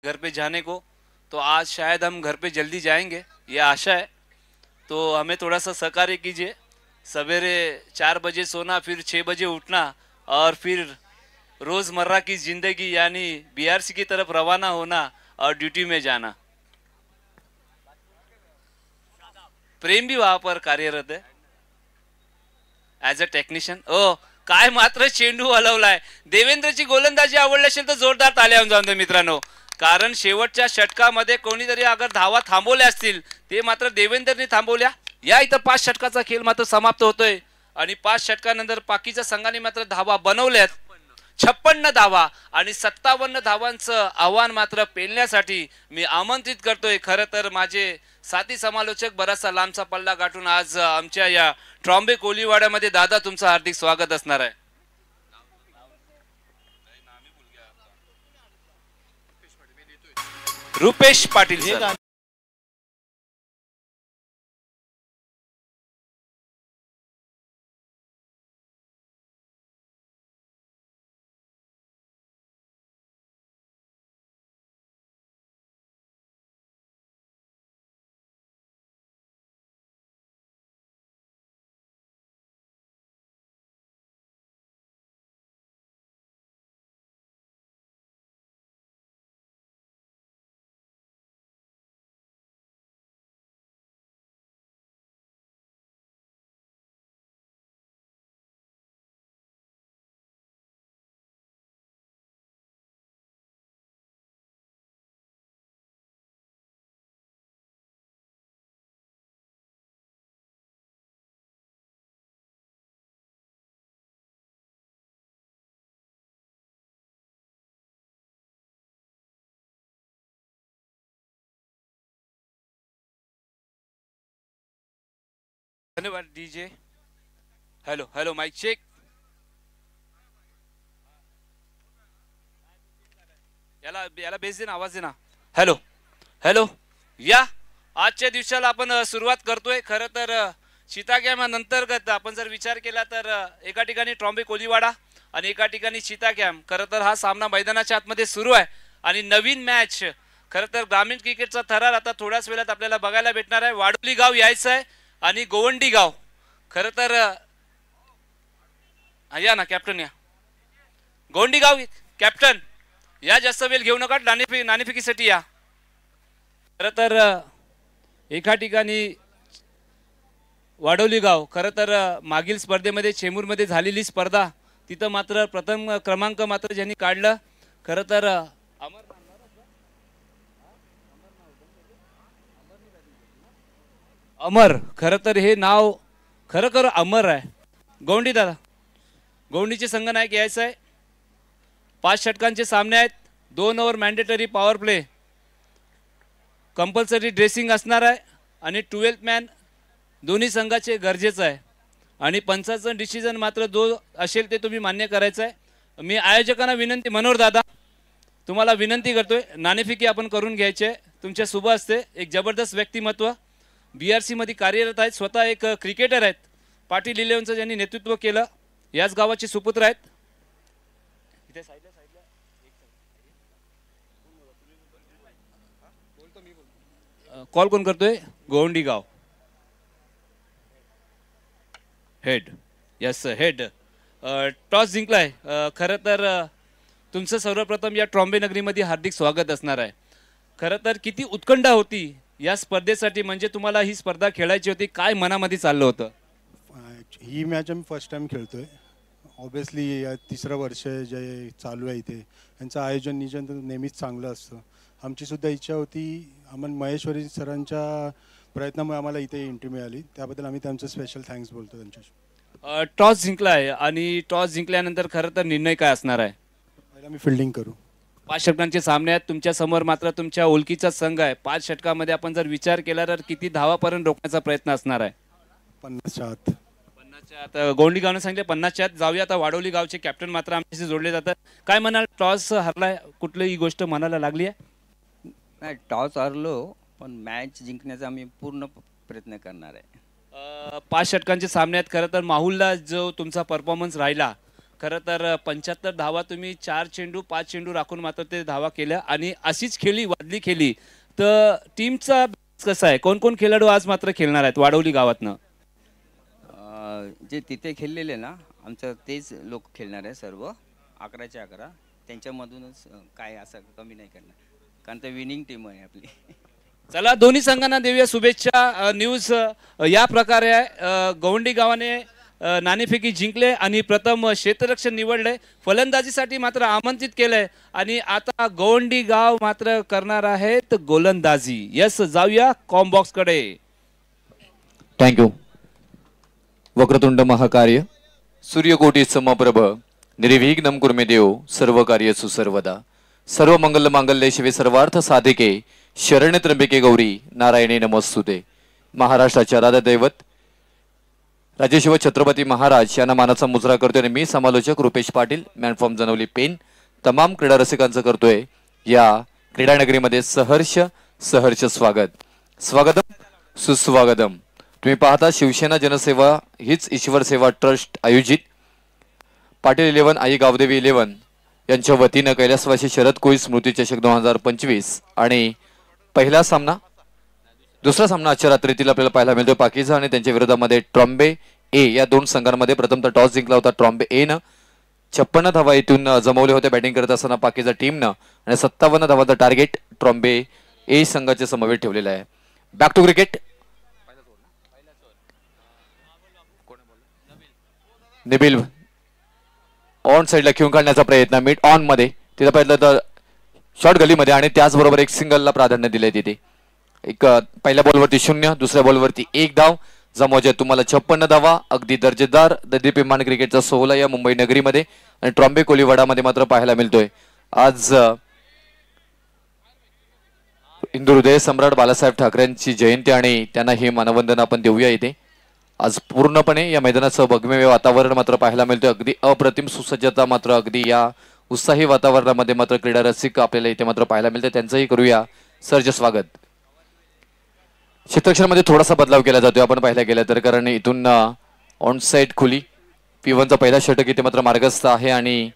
घर पे जाने को, तो आज शायद हम घर पे जल्दी जाएंगे, ये आशा है. तो हमें थोड़ा सा सहकार्य कीजिए. सवेरे 4 बजे सोना, फिर 6 बजे उठना और फिर रोजमर्रा की जिंदगी यानी BRC की तरफ रवाना होना और ड्यूटी में जाना. प्रेम भी वहां पर कार्यरत है ॲज अ टेक्निशियन. ओ काय मात्र चेंडू हलवलाय. देवेंद्रची गोलंदाजी आवडली असेल तर जोरदार ताल्या जाऊन दे मित्रांनो. कारण शेवटच्या षटकामध्ये कोणीतरी अगर धावा थांबवल्या असतील, ते मात्र देवेंद्रने थांबवल्या. या इथं 5 षटकाचा खेळ मात्र समाप्त होतोय आणि 5 षटकानंतर पाकीच्या संघाने मात्र धावा बनवल्यात 56 धावा. आणि 57 धावांचं आव्हान मात्र पेलण्यासाठी मी आमंत्रित करतोय खरं तर माझे साथी समालोचक. बराचसा लांबचा पल्ला गाठून आज आमच्या या ट्रॉम्बे कोलीवाड्यामध्ये दादा तुमचं हार्दिक स्वागत असणार आहे. रुपेश पाटील सर. धन्यवाद DJ. Hello hello mike check. याला याला बेस दे ना, आवाज दे ना. Hello hello. या आजच्या दिवसाला आपण सुरुवात करतोय. खरं तर सीता कॅम्प अंतर्गत आपण जर विचार केला तर एका ठिकाणी ट्रॉम्बे कोलीवाडा आणि एका ठिकाणी सीता कॅम्प. खरं तर हा सामना मैदानाच्या आतमध्ये सुरू आहे आणि नवीन मॅच खरं तर ग्रामीण क्रिकेटचा थरार आता थोड्याच वेळात आपल्याला बघायला भेटणार आहे. वाडोली गाव यायचं आहे आणि गोवंडी गाव. खरं तर या ना कॅप्टन, या गोवंडी गाव कॅप्टन या, जास्त वेळ घेऊ नका, नाणेफेकीसाठी या. खरं तर एका ठिकाणी वाडोली गाव, खरं तर मागील स्पर्धेमध्ये चेंबूरमध्ये झालेली स्पर्धा तिथं मात्र प्रथम क्रमांक मात्र ज्यांनी काढलं खरं तर अमर. खरं तर हे नाव खरं अमर आहे. गौंडी दादा, गौंडीचे संघनायक यायचं आहे. 5 षटकांचे सामने आहेत. 2 over mandatory power play, compulsory dressing असणार आहे आणि 12th मॅन दोन्ही संघाचे गरजेचं आहे. आणि पंचाचं डिसिजन मात्र जो असेल ते तुम्ही मान्य करायचं आहे. मी आयोजकांना विनंती, मनोहर दादा तुम्हाला विनंती करतोय, नाणेफेकी आपण करून घ्यायचे. तुमच्या शुभ असते. एक जबरदस्त व्यक्तिमत्व BRC मध्ये कार्यरत आहेत, स्वतः एक क्रिकेटर आहेत. पाटील इलेव्हनचं ज्यांनी नेतृत्व केलं, याच गावाचे सुपुत्र आहेत. कॉल कोण करतोय? गोवंडी गाव हेड. Yes head. टॉस जिंकलाय. खरं तर तुमचं सर्वप्रथम या ट्रॉम्बे नगरीमध्ये हार्दिक स्वागत असणार आहे. खरं तर किती उत्कंठा होती या स्पर्धेसाठी, म्हणजे तुम्हाला ही स्पर्धा खेळायची होती, काय मनामध्ये चाललं होतं? ही मॅच आम्ही फर्स्ट टाइम खेळतोय. ऑब्विसली या 3रं वर्ष जे चालू आहे इथे यांचं आयोजन नियोजन नेहमीच चांगलं असतं. आमची सुद्धा इच्छा होती, आम्हाला महेश्वरी सरांच्या प्रयत्नामुळे आम्हाला इथे एंट्री मिळाली, त्याबद्दल आम्ही त्यांचं स्पेशल थँक्स बोलतो त्यांच्याशी. टॉस जिंकला आहे आणि टॉस जिंकल्यानंतर खरं तर निर्णय काय असणार आहे? पहिला आम्ही फिल्डिंग करू. 5 षटकांचे सामने आहेत तुमच्या समोर, मात्र तुमच्या ओळखीचा संघ आहे. 5 षटकामध्ये आपण जर विचार केला तर किती धावापर्यंत रोखण्याचा प्रयत्न असणार आहे? 50च्या आत. 50च्या आत. गोवंडी गावनं सांगितले 50च्या आत जाऊया. आता वाडोली गावचे कॅप्टन मात्र आमच्याशी जोडले जातात. काय म्हणाल, टॉस हरलाय, कुठलीही गोष्ट मनाला लागली आहे? नाही, टॉस हरलो पण मॅच जिंकण्याचा आम्ही पूर्ण प्रयत्न करणार आहे. 5 षटकांचे सामने आहेत. खरं तर माहुलला जो तुमचा परफॉर्मन्स राहिला, खरं तर 75 धावा तुम्ही 4 चेंडू 5 चेंडू राखून मात्र ते धावा केल्या आणि अशीच खेळी वादली खेळली. तर टीमचा कसा आहे, कोण कोण खेळाडू आज मात्र खेळणार आहेत वाडोली गावातनं? जे तिथे खेळलेले ना आमचं तेच लोक खेळणार आहे, सर्व 11च्या 11. त्यांच्यामधूनच काय असं कमी नाही करणार, कारण ते विनिंग टीम आहे आपली. चला दोन्ही संघांना देऊया शुभेच्छा. न्यूज या प्रकारे आहे, गोवंडी गावाने नाणेफेकी जिंकले आणि प्रथम क्षेत्ररक्षण निवडले. फलंदाजीसाठी मात्र आमंत्रित केलंय आणि आता गोवंडी गाव मात्र करणार आहेत गोलंदाजी. यस, जाऊया कॉम्बॉक्स कडे. थँक्यू. वक्रतुंड महाकार्य सूर्यकोटी समप्रभ निर्विघ्नं कुर्मे देव सर्व कार्य सुसर्वदा. सर्व मंगल मांगल्ये शिवे सर्वार्थ साधिके शरण्य त्र्यंबके गौरी नारायणी नमस्तुते. महाराष्ट्राचे राधा दैवत राजेशिव छत्रपती महाराज यांना मानाचा मुजरा करतोय आणि मी समालोचक रुपेश पाटील, मॅन फ्रॉम जनवली पेन, तमाम क्रीडा रसिकांचं करतोय या क्रीडा नगरीमध्ये सहर्ष स्वागतम सुस्वागतम. तुम्ही पाहता शिवसेना जनसेवा हीच ईश्वर सेवा ट्रस्ट आयोजित पाटील 11 आई गावदेवी 11 यांच्या वतीनं कैलासवासी शरद कोळी स्मृती चषक 2025 आणि दुसरा सामना आजच्या रात्रीतील आपल्याला पाहायला मिळतोय. पाकिजा आणि त्यांच्या विरोधामध्ये ट्रॉम्बे ए या 2 संघांमध्ये प्रथमतः टॉस जिंकला होता ट्रॉम्बे ए न. 56 धावा इथून जमवले होते बॅटिंग करत असताना पाकिजा टीमनं आणि 57 धावांचं टार्गेट ट्रॉम्बे ए संघाच्या समवेत ठेवलेलं आहे. Back to cricket. Nibil on साइडला खेळून काढण्याचा प्रयत्न, मिड ऑन मध्ये तिथं पाहिलं तर शॉर्ट गलीमध्ये आणि त्याचबरोबर एक सिंगलला प्राधान्य दिलंय. तिथे एक पहिल्या बॉलवरती 0, दुसऱ्या बॉलवरती 1 धाव जमवायचे. तुम्हाला 56 धावा, अगदी दर्जेदार ददीप्यमान क्रिकेटचा सोहळा या मुंबई नगरीमध्ये आणि ट्रॉम्बे कोलीवाडामध्ये मात्र पाहायला मिळतोय. आज हिंदू हृदय सम्राट बाळासाहेब ठाकरेंची जयंती आणि त्यांना हे मानवंदन आपण देऊया इथे. आज पूर्णपणे या मैदानाचं भगवे वातावरण मात्र पाहायला मिळतोय. अगदी अप्रतिम सुसज्जता मात्र अगदी या उत्साही वातावरणामध्ये मात्र क्रीडा रसिक आपल्याला इथे मात्र पाहायला मिळते. त्यांचंही करूया सर्ज स्वागत. क्षेत्ररक्षणामध्ये थोडासा बदलाव केला जातोय आपण पाहायला गेलं तर, कारण इथून ऑन साइड खुली P1चा पहिला षटक इथे मात्र मार्गस्थ आहे आणि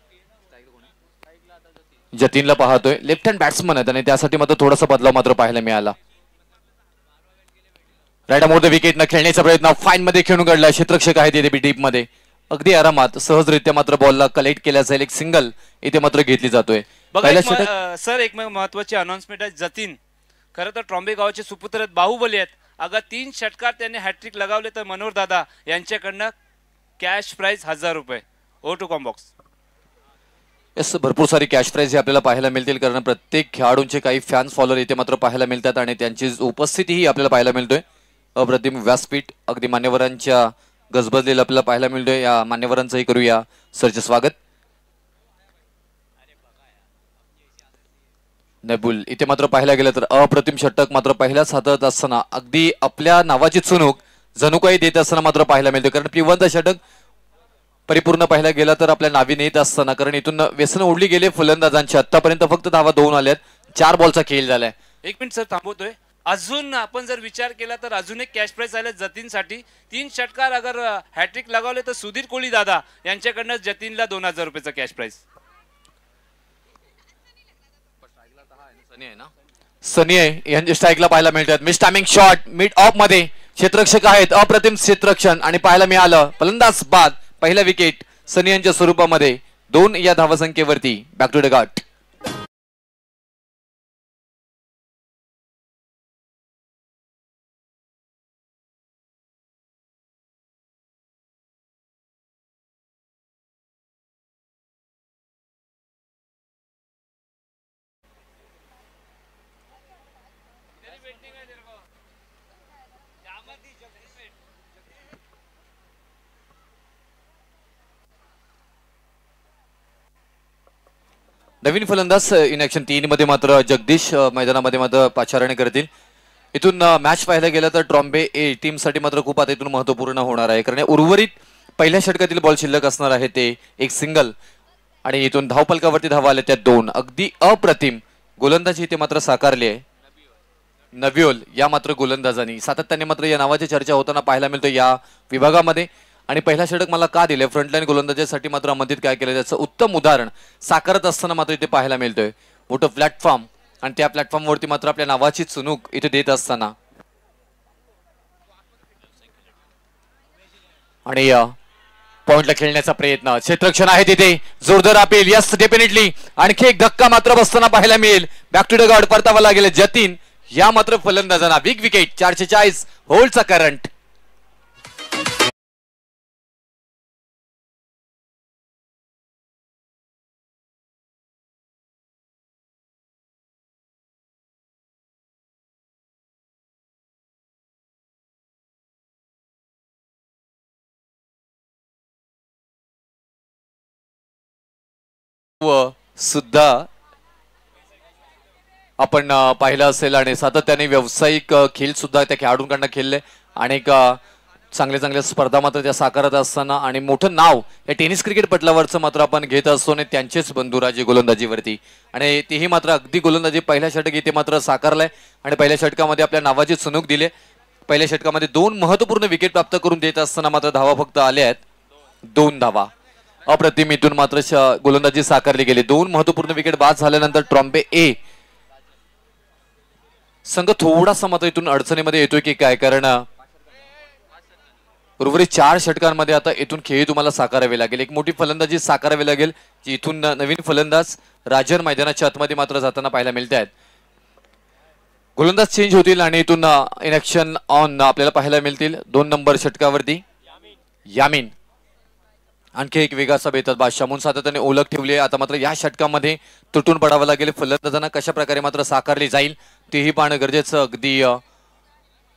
जतीनला पाहतोय. लेफ्ट हँड बॅट्समन आहेत आणि त्यासाठी मात्र थोडासा बदलाव मात्र पाहायला मिळाला. राईट मोर द विकेट न खेळण्याचा प्रयत्न फाईन मध्ये खेळून काढला. क्षेत्ररक्षक आहेत इथे डीप मध्ये अगदी आरामात सहजरित्या मात्र बॉलला कलेक्ट केल्या जाईल. एक सिंगल इथे मात्र घेतली जातोय. सर एक महत्वाची अनाउन्समेंट आहे. जतीन खरं तर ट्रॉम्बे गावाचे सुपुत्र आहेत, बाहुबली आहेत. अगर 3 षटकार त्यांनी हॅट्रिक लगावले तर मनोहर दादा यांच्याकडनं कॅश प्राइज 1000 रुपये. O two combox. यस, भरपूर सारी कॅश प्राइज आपल्याला पाहायला मिळतील, कारण प्रत्येक खेळाडूंचे काही फॅन्स फॉलोअर इथे मात्र पाहायला मिळतात आणि त्यांची उपस्थितीही आपल्याला पाहायला मिळतोय. अप्रतिम व्यासपीठ अगदी मान्यवरांच्या गजबजलेलं आपल्याला पाहायला मिळतोय. या मान्यवरांचंही करूया सरचे स्वागत. नेबुल इथे मात्र पाहायला गेलं तर अप्रतिम षटक मात्र पहिल्याच हातात असताना अगदी आपल्या नावाची चुणूक जणू काही देत असताना मात्र पाहायला मिळते. कारण P1चा षटक परिपूर्ण पाहायला गेला तर आपल्या नावी नेत असताना, कारण इथून व्यसन ओढली गेले फलंदाजांची. आतापर्यंत फक्त धावा 2 आल्यात. 4 बॉलचा खेळ झालाय. एक मिनिट सर थांबवतोय. अजून आपण जर विचार केला तर अजून एक कॅश प्राइज आले जतीनसाठी. 3 षटकार अगर हॅट्रिक लगावले तर सुधीर कोळी दादा यांच्याकडनं जतीनला 2000 रुपयाचा कॅश प्राइज. सनी आहे यांच्या स्ट्राईकला पाहायला मिळतात. Miss timing shot mid of मध्ये क्षेत्ररक्षक आहेत. अप्रतिम क्षेत्ररक्षण आणि पाहायला मिळालं फलंदाज बाद. पहिला विकेट सनी यांच्या स्वरूपामध्ये 2 या धावसंख्येवरती. बॅक टू द गाट. नवीन फलंदाज इन ऍक्शन 3 मध्ये मात्र जगदीश मैदानामध्ये मात्र पाचारणी करतील. इथून मॅच पाहायला गेलं तर ट्रॉम्बे ए टीम साठी मात्र खूप आता इथून महत्वपूर्ण होणार आहे, कारण उर्वरित पहिल्या षटकातील बॉल शिल्लक असणार आहे ते एक सिंगल आणि इथून धावपलकावरती धावा आल्या त्या 2. अगदी अप्रतिम गोलंदाजी इथे मात्र साकारली आहे. नव्योल या मात्र गोलंदाजांनी सातत्याने मात्र या नावाची चर्चा होताना पाहायला मिळतो या विभागामध्ये. आणि पहिला षटक मला का दिले फ्रंटलाईन गोलंदाजीसाठी मात्र अमंदित काय केलं त्याचं उत्तम उदाहरण साकारत असताना मात्र इथे पाहायला मिळतोय. मोठं प्लॅटफॉर्म आणि त्या प्लॅटफॉर्मवरती मात्र आपल्या नावाची चुणूक इथे देत असताना आणि पॉइंटला खेळण्याचा प्रयत्न. क्षेत्ररक्षण आहे तिथे जोरदार अपील. यस डेफिनेटली आणखी एक धक्का मात्र बसताना पाहायला मिळेल. बॅक टू द गार्ड परतावा लागेल जतीन या मात्र फलंदाजांना. बिग विकेट 440 होल्डचा करंट. सुद्धा आपण पाहिलं असेल आणि सातत्याने व्यावसायिक खेळ सुद्धा त्या खेळाडूंकडनं खेळले. अनेक चांगल्या चांगल्या स्पर्धा मात्र त्या साकारत असताना आणि मोठं नाव या टेनिस क्रिकेट पटलावरचं मात्र आपण घेत असतो आणि त्यांचेच बंधुराजे गोलंदाजीवरती. आणि तेही मात्र अगदी गोलंदाजी पहिल्या षटक इथे मात्र साकारलंय आणि पहिल्या षटकामध्ये आपल्या नावाची चुणूक दिले. पहिल्या षटकामध्ये 2 महत्वपूर्ण विकेट प्राप्त करून देत असताना मात्र धावा फक्त आल्या आहेत 2 धावा. अप्रतिम इथून मात्र गोलंदाजी साकारली गेली. 2 महत्वपूर्ण विकेट बाद झाल्यानंतर ट्रॉम्बे ए संघ थोडासा मात्र इथून अडचणीमध्ये येतोय की काय, कारण उर्वरित 4 षटकांमध्ये आता इथून खेळी तुम्हाला साकारावे लागेल. एक मोठी फलंदाजी साकारावी लागेल जी इथून नवीन फलंदाज राजन मैदानाच्या आतमध्ये मात्र जाताना पाहायला मिळत आहेत. गोलंदाज चेंज होतील आणि इथून इन ऍक्शन ऑन आपल्याला पाहायला मिळतील 2 नंबर षटकावरती यामीन. आणखी एक वेगाचा बेतात बादशाह म्हणून सातत्याने ओळख ठेवली आहे. आता मात्र या षटकामध्ये तुटून पडावं लागेल. फलंदाजांना कशा प्रकारे मात्र साकारली जाईल तेही पाहणं गरजेचं. अगदी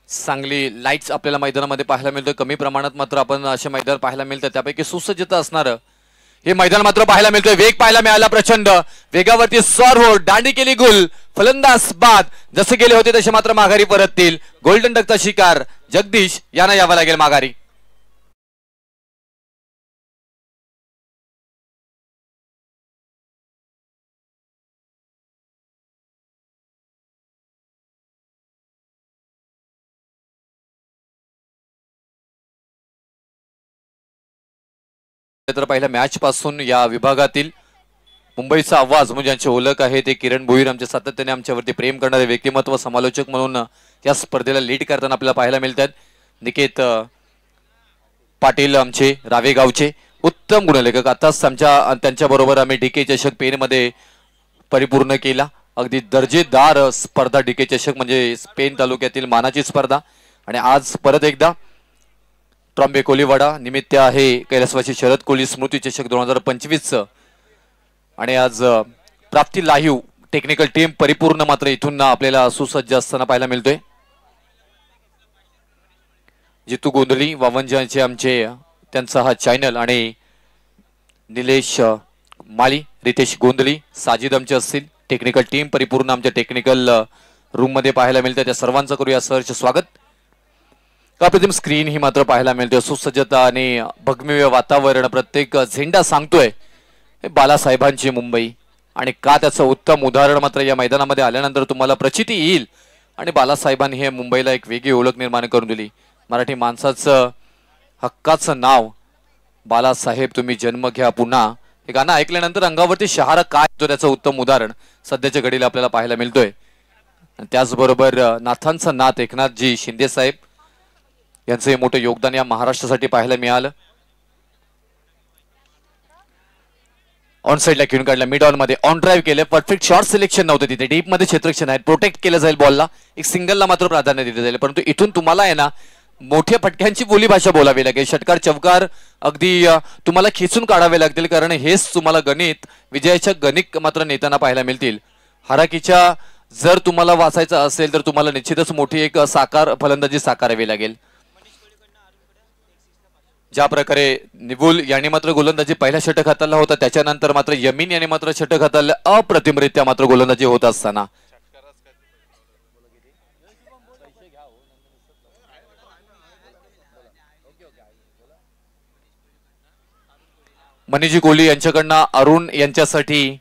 चांगली लाईट्स आपल्याला मैदानामध्ये पाहायला मिळतं. कमी प्रमाणात मात्र आपण असे मैदान पाहायला मिळतं, त्यापैकी सुसज्जता असणारं हे मैदान मात्र पाहायला मिळतंय. वेग पाहायला मिळाला प्रचंड. वेगावरती सॉरवोड दांडी केली गुल. फलंदाज बाद. जसे गेले होते तसे मात्र माघारी परततील. गोल्डन डकचा शिकार जगदीश यांना यावं लागेल माघारी. तर पहिल्या मॅच पासून या विभागातील मुंबईचा आवाज म्हणजे ज्यांची ओळख आहे ते किरण भोईर, आमच्या सातत्याने आमच्यावरती प्रेम करणारे व्यक्तिमत्व, समालोचक म्हणून या स्पर्धेला लीड करताना आपल्याला पाहायला मिळतात. निकेत पाटील आमचे रावेगावचे उत्तम गुणलेखक, आताच त्यांच्या बरोबर आम्ही डीके चषक पेन मध्ये परिपूर्ण केला. अगदी दर्जेदार स्पर्धा डीके चषक म्हणजे पेन तालुक्यातील मानाची स्पर्धा. आणि आज परत एकदा ट्रॉम्बे कोलीवाडा निमित्त आहे कैलासवासी शरद कोहली स्मृती चषक 2025 आणि आज प्राप्ती लाईव्ह टेक्निकल टीम परिपूर्ण मात्र इथून आपल्याला सुसज्ज असताना पाहायला मिळतोय. जितू गोंधळी वावंजांचे आमचे त्यांचा हा चॅनल आणि निलेश माळी, रितेश गोंधळी, साजिद आमचे असतील टेक्निकल टीम परिपूर्ण आमच्या टेक्निकल रूम मध्ये पाहायला मिळतं. त्या सर्वांचं करूया सहर्ष स्वागत. अप्रतिम स्क्रीन ही मात्र पाहायला मिळते, सुसज्जता आणि भगमीय वातावरण, प्रत्येक झेंडा सांगतोय हे बालासाहेबांची मुंबई. आणि का त्याचं उत्तम उदाहरण मात्र या मैदानामध्ये आल्यानंतर तुम्हाला प्रचिती येईल. आणि बालासाहेबांनी हे मुंबईला एक वेगळी ओळख निर्माण करून दिली. मराठी माणसाचं हक्काचं नाव बालासाहेब, तुम्ही जन्म घ्या पुन्हा, हे गाणं ऐकल्यानंतर अंगावरती शहारा काय येतो त्याचं उत्तम उदाहरण सध्याच्या घडीला आपल्याला पाहायला मिळतोय. त्याचबरोबर नाथांचं नाथ एकनाथजी शिंदे साहेब यांचं हे मोठं योगदान या महाराष्ट्रासाठी पाहायला मिळालं. ऑन साईडला घेऊन काढला, मिड ऑन मध्ये ऑन ड्राईव्ह केले, परफेक्ट शॉर्ट सिलेक्शन नव्हतं तिथे, डीप मध्ये क्षेत्ररक्षण आहे, प्रोटेक्ट केलं जाईल बॉलला, एक सिंगलला मात्र प्राधान्य दिलं जाईल. परंतु इथून तुम्हाला आहे ना मोठ्या फटक्यांची बोलीभाषा बोलावी लागेल. षटकार चौकार अगदी तुम्हाला खेचून काढावे लागतील, कारण हेच तुम्हाला गणित विजयाच्या गणित मात्र नेताना पाहायला मिळतील. हाराकीच्या जर तुम्हाला वाचायचं असेल तर तुम्हाला निश्चितच मोठी एक साकार फलंदाजी साकारावी लागेल. ज्या प्रकारे निबुल यांनी मात्र गोलंदाजी पहिला षटक हाताळला होता, त्याच्यानंतर मात्र यमीन यांनी मात्र षटक हाताळलं अप्रतिमरित्या मात्र गोलंदाजी होत असताना. मनीजी कोहली यांच्याकडनं अरुण यांच्यासाठी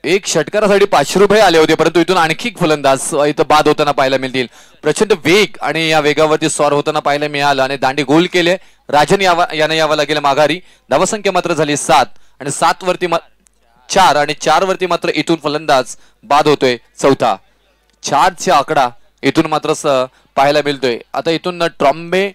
एक षटकारासाठी 500 रुपये आले होते, परंतु इथून आणखी फलंदाज इथं बाद होताना पाहायला मिळतील. प्रचंड वेग आणि या वेगावरती स्वार होताना पाहायला मिळालं आणि दांडी गोल केले. राजन याने यावं लागेल माघारी. धावसंख्या मात्र झाली 7 आणि 7 वरती 4 आणि 4 वरती मात्र इथून फलंदाज बाद होतोय. चौथा 4चा आकडा इथून मात्र पाहायला मिळतोय. आता इथून ट्रॉम्बे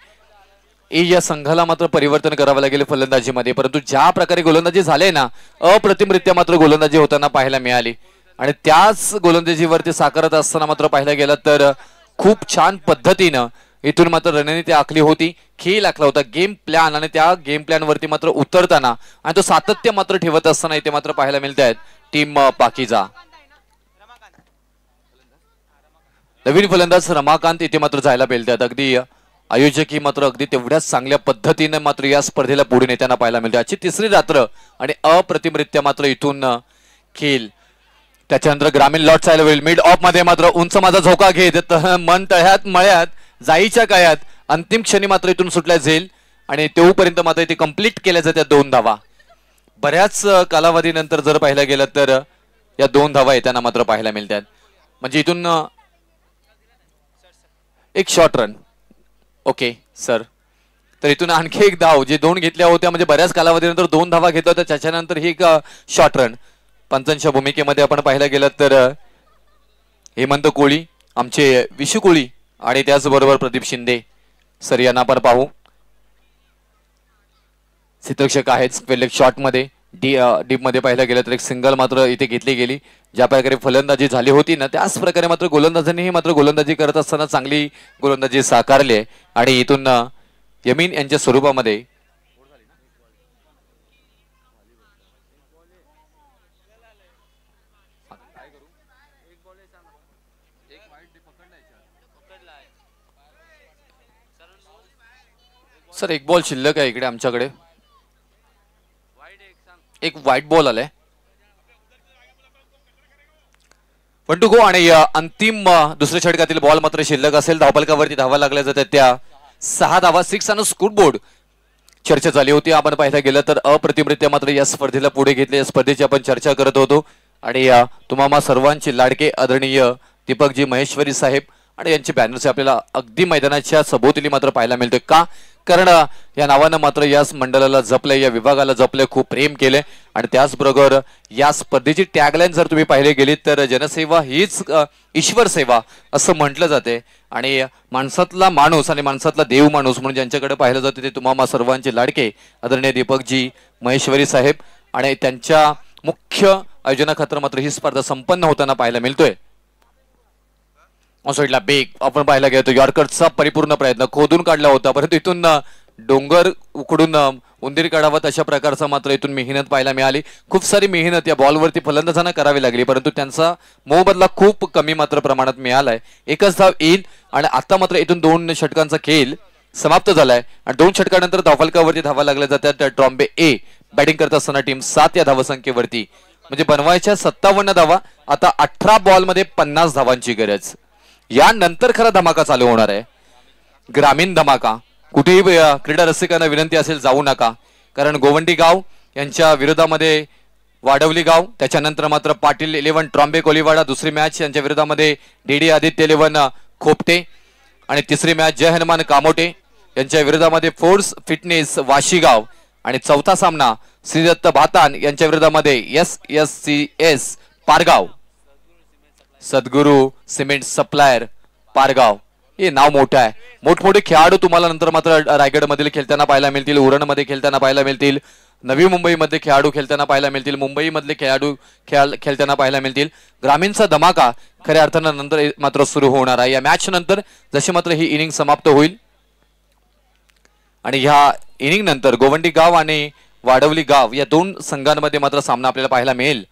या संघाला मात्र परिवर्तन करावं लागेल फलंदाजीमध्ये, परंतु ज्या प्रकारे गोलंदाजी झाले ना अप्रतिमरित्या मात्र गोलंदाजी होताना पाहायला मिळाली. आणि त्याच गोलंदाजीवरती साकारत असताना मात्र पाहायला गेलं तर खूप छान पद्धतीनं इथून मात्र रणनीती आखली होती, खेळ आखला होता, गेम प्लॅन, आणि त्या गेम प्लॅन वरती मात्र उतरताना आणि तो सातत्य मात्र ठेवत असताना इथे मात्र पाहायला मिळत आहेत टीम पाकीजा. नवीन फलंदाज रमाकांत इथे मात्र जायला मिळतात. अगदी आयोजक ही मात्र अगदी तेवढ्याच चांगल्या पद्धतीने मात्र या स्पर्धेला पुढे नेताना पाहायला मिळते. आजची तिसरी रात्र आणि अप्रतिमरित्या मात्र इथून खेळ. त्याच्यानंतर ग्रामीण लॉट चालू होईल. मिड ऑफ मध्ये मात्र उंच माझा झोका घेत मन तळ्यात मळ्यात जाईच्या कायात अंतिम क्षणी मात्र इथून सुटल्या जाईल आणि तेवढपर्यंत मात्र इथे कंप्लीट केल्या जात्या 2 धावा. बऱ्याच कालावधीनंतर जर पाहायला गेलं तर या 2 धावा येताना मात्र पाहायला मिळतात. म्हणजे इथून एक शॉर्ट रन. ओके सर, तर इथून आणखी एक धाव जे 2 घेतल्या होत्या, म्हणजे बऱ्याच कालावधीनंतर 2 धावा घेतल्या होत्या, त्याच्यानंतर ही एक शॉर्ट रन. पंचांच्या भूमिकेमध्ये आपण पाहायला गेलं तर हेमंत कोळी, आमचे विशू कोळी आणि त्याचबरोबर प्रदीप शिंदे सर यांना आपण पाहू. क्षेत्ररक्षक आहेत स्क्वेअर लेग शॉट मध्ये. डीप मध्ये पाहायला गेलं तर एक सिंगल मात्र इथे घेतली गेली. ज्या प्रकारे फलंदाजी झाली होती ना त्याच प्रकारे मात्र गोलंदाजांनीही मात्र गोलंदाजी करत असताना चांगली गोलंदाजी साकारली आहे. आणि इथून यमीन यांच्या स्वरूपामध्ये सर एक बॉल शिल्लक आहे इकडे आमच्याकडे. एक व्हाईट बॉल आलाय. 1 टू गो आणि अंतिम दुसऱ्या षटकातील बॉल मात्र शिल्लक असेल. धावफलकावरती धावा लागल्या जातात त्या 6 धावा. 6 आणि स्कूट बोर्ड चर्चा झाली होती. आपण पाहायला गेलं तर अप्रतिमरित्या मात्र या स्पर्धेला पुढे घेतले. या स्पर्धेची आपण चर्चा करत होतो आणि तुम्हाला सर्वांचे लाडके आदरणीय दीपकजी महेश्वरी साहेब आणि यांचे बॅनर्स आपल्याला अगदी मैदानाच्या सभोवताली मात्र पाहायला मिळतोय. कारण या नावानं मात्र याच मंडळाला जपलंय, या विभागाला जपलंय, खूप प्रेम केलंय. आणि त्याचबरोबर या स्पर्धेची टॅगलाईन जर तुम्ही पाहिले गेलीत तर जनसेवा हीच ईश्वर सेवा असं म्हटलं जाते. आणि माणसातला माणूस आणि माणसातला देव माणूस म्हणून ज्यांच्याकडे पाहिलं जाते ते तुम्हा सर्वांचे लाडके आदरणीय दीपकजी महेश्वरी साहेब. आणि त्यांच्या मुख्य आयोजनाखातर मात्र ही स्पर्धा संपन्न होताना पाहायला मिळतोय. ऑनसाइडला बेग आपण पाहायला गेलो यॉर्करचा परिपूर्ण प्रयत्न खोदून काढला होता, परंतु इथून डोंगर उकडून उंदीर काढावं अशा प्रकारचा मात्र इथून मेहनत पाहायला मिळाली. खूप सारी मेहनत या बॉलवरती फलंदाजांना करावी लागली, परंतु त्यांचा मोबदला खूप कमी मात्र प्रमाणात मिळालाय. एकच धाव येईल आणि आता मात्र इथून 2 षटकांचा खेळ समाप्त झालाय आणि 2 षटकानंतर धावफलकावरती धावा लागल्या जातात. ट्रॉम्बे ए बॅटिंग करत असताना टीम 7 या धावसंख्येवरती, म्हणजे बनवायच्या 57 धावा, आता 18 बॉलमध्ये 50 धावांची गरज. यानंतर खरा धमाका चालू होणार आहे, ग्रामीण धमाका. कुठेही क्रीडा रसिकांना विनंती असेल जाऊ नका, कारण गोवंडी गाव यांच्या विरोधामध्ये वाडवली गाव, त्याच्यानंतर मात्र पाटील 11 ट्रॉम्बे कोलीवाडा दुसरी मॅच यांच्या विरोधामध्ये डीडी आदित्य 11 खोपटे, आणि तिसरी मॅच जय हनुमान कामोटे यांच्या विरोधामध्ये फोर्स फिटनेस वाशीगाव, आणि चौथा सामना श्रीदत्त भातान यांच्या विरोधामध्ये SSCS पारगाव, सद्गुरू सिमेंट सप्लायर पारगाव. हे नाव मोठं आहे. मोठमोठे खेळाडू तुम्हाला नंतर मात्र रायगडमधील खेळताना पाहायला मिळतील, उरणमध्ये खेळताना पाहायला मिळतील, नवी मुंबईमध्ये खेळाडू खेळताना पाहायला मिळतील, मुंबईमधले खेळाडू खेळताना पाहायला मिळतील. ग्रामीणचा धमाका खऱ्या अर्थानं नंतर मात्र सुरू होणार आहे. या मॅच नंतर जशी मात्र ही इनिंग समाप्त होईल आणि ह्या इनिंग नंतर गोवंडी गाव आणि वाडवली गाव या 2 संघांमध्ये मात्र सामना आपल्याला पाहायला मिळेल.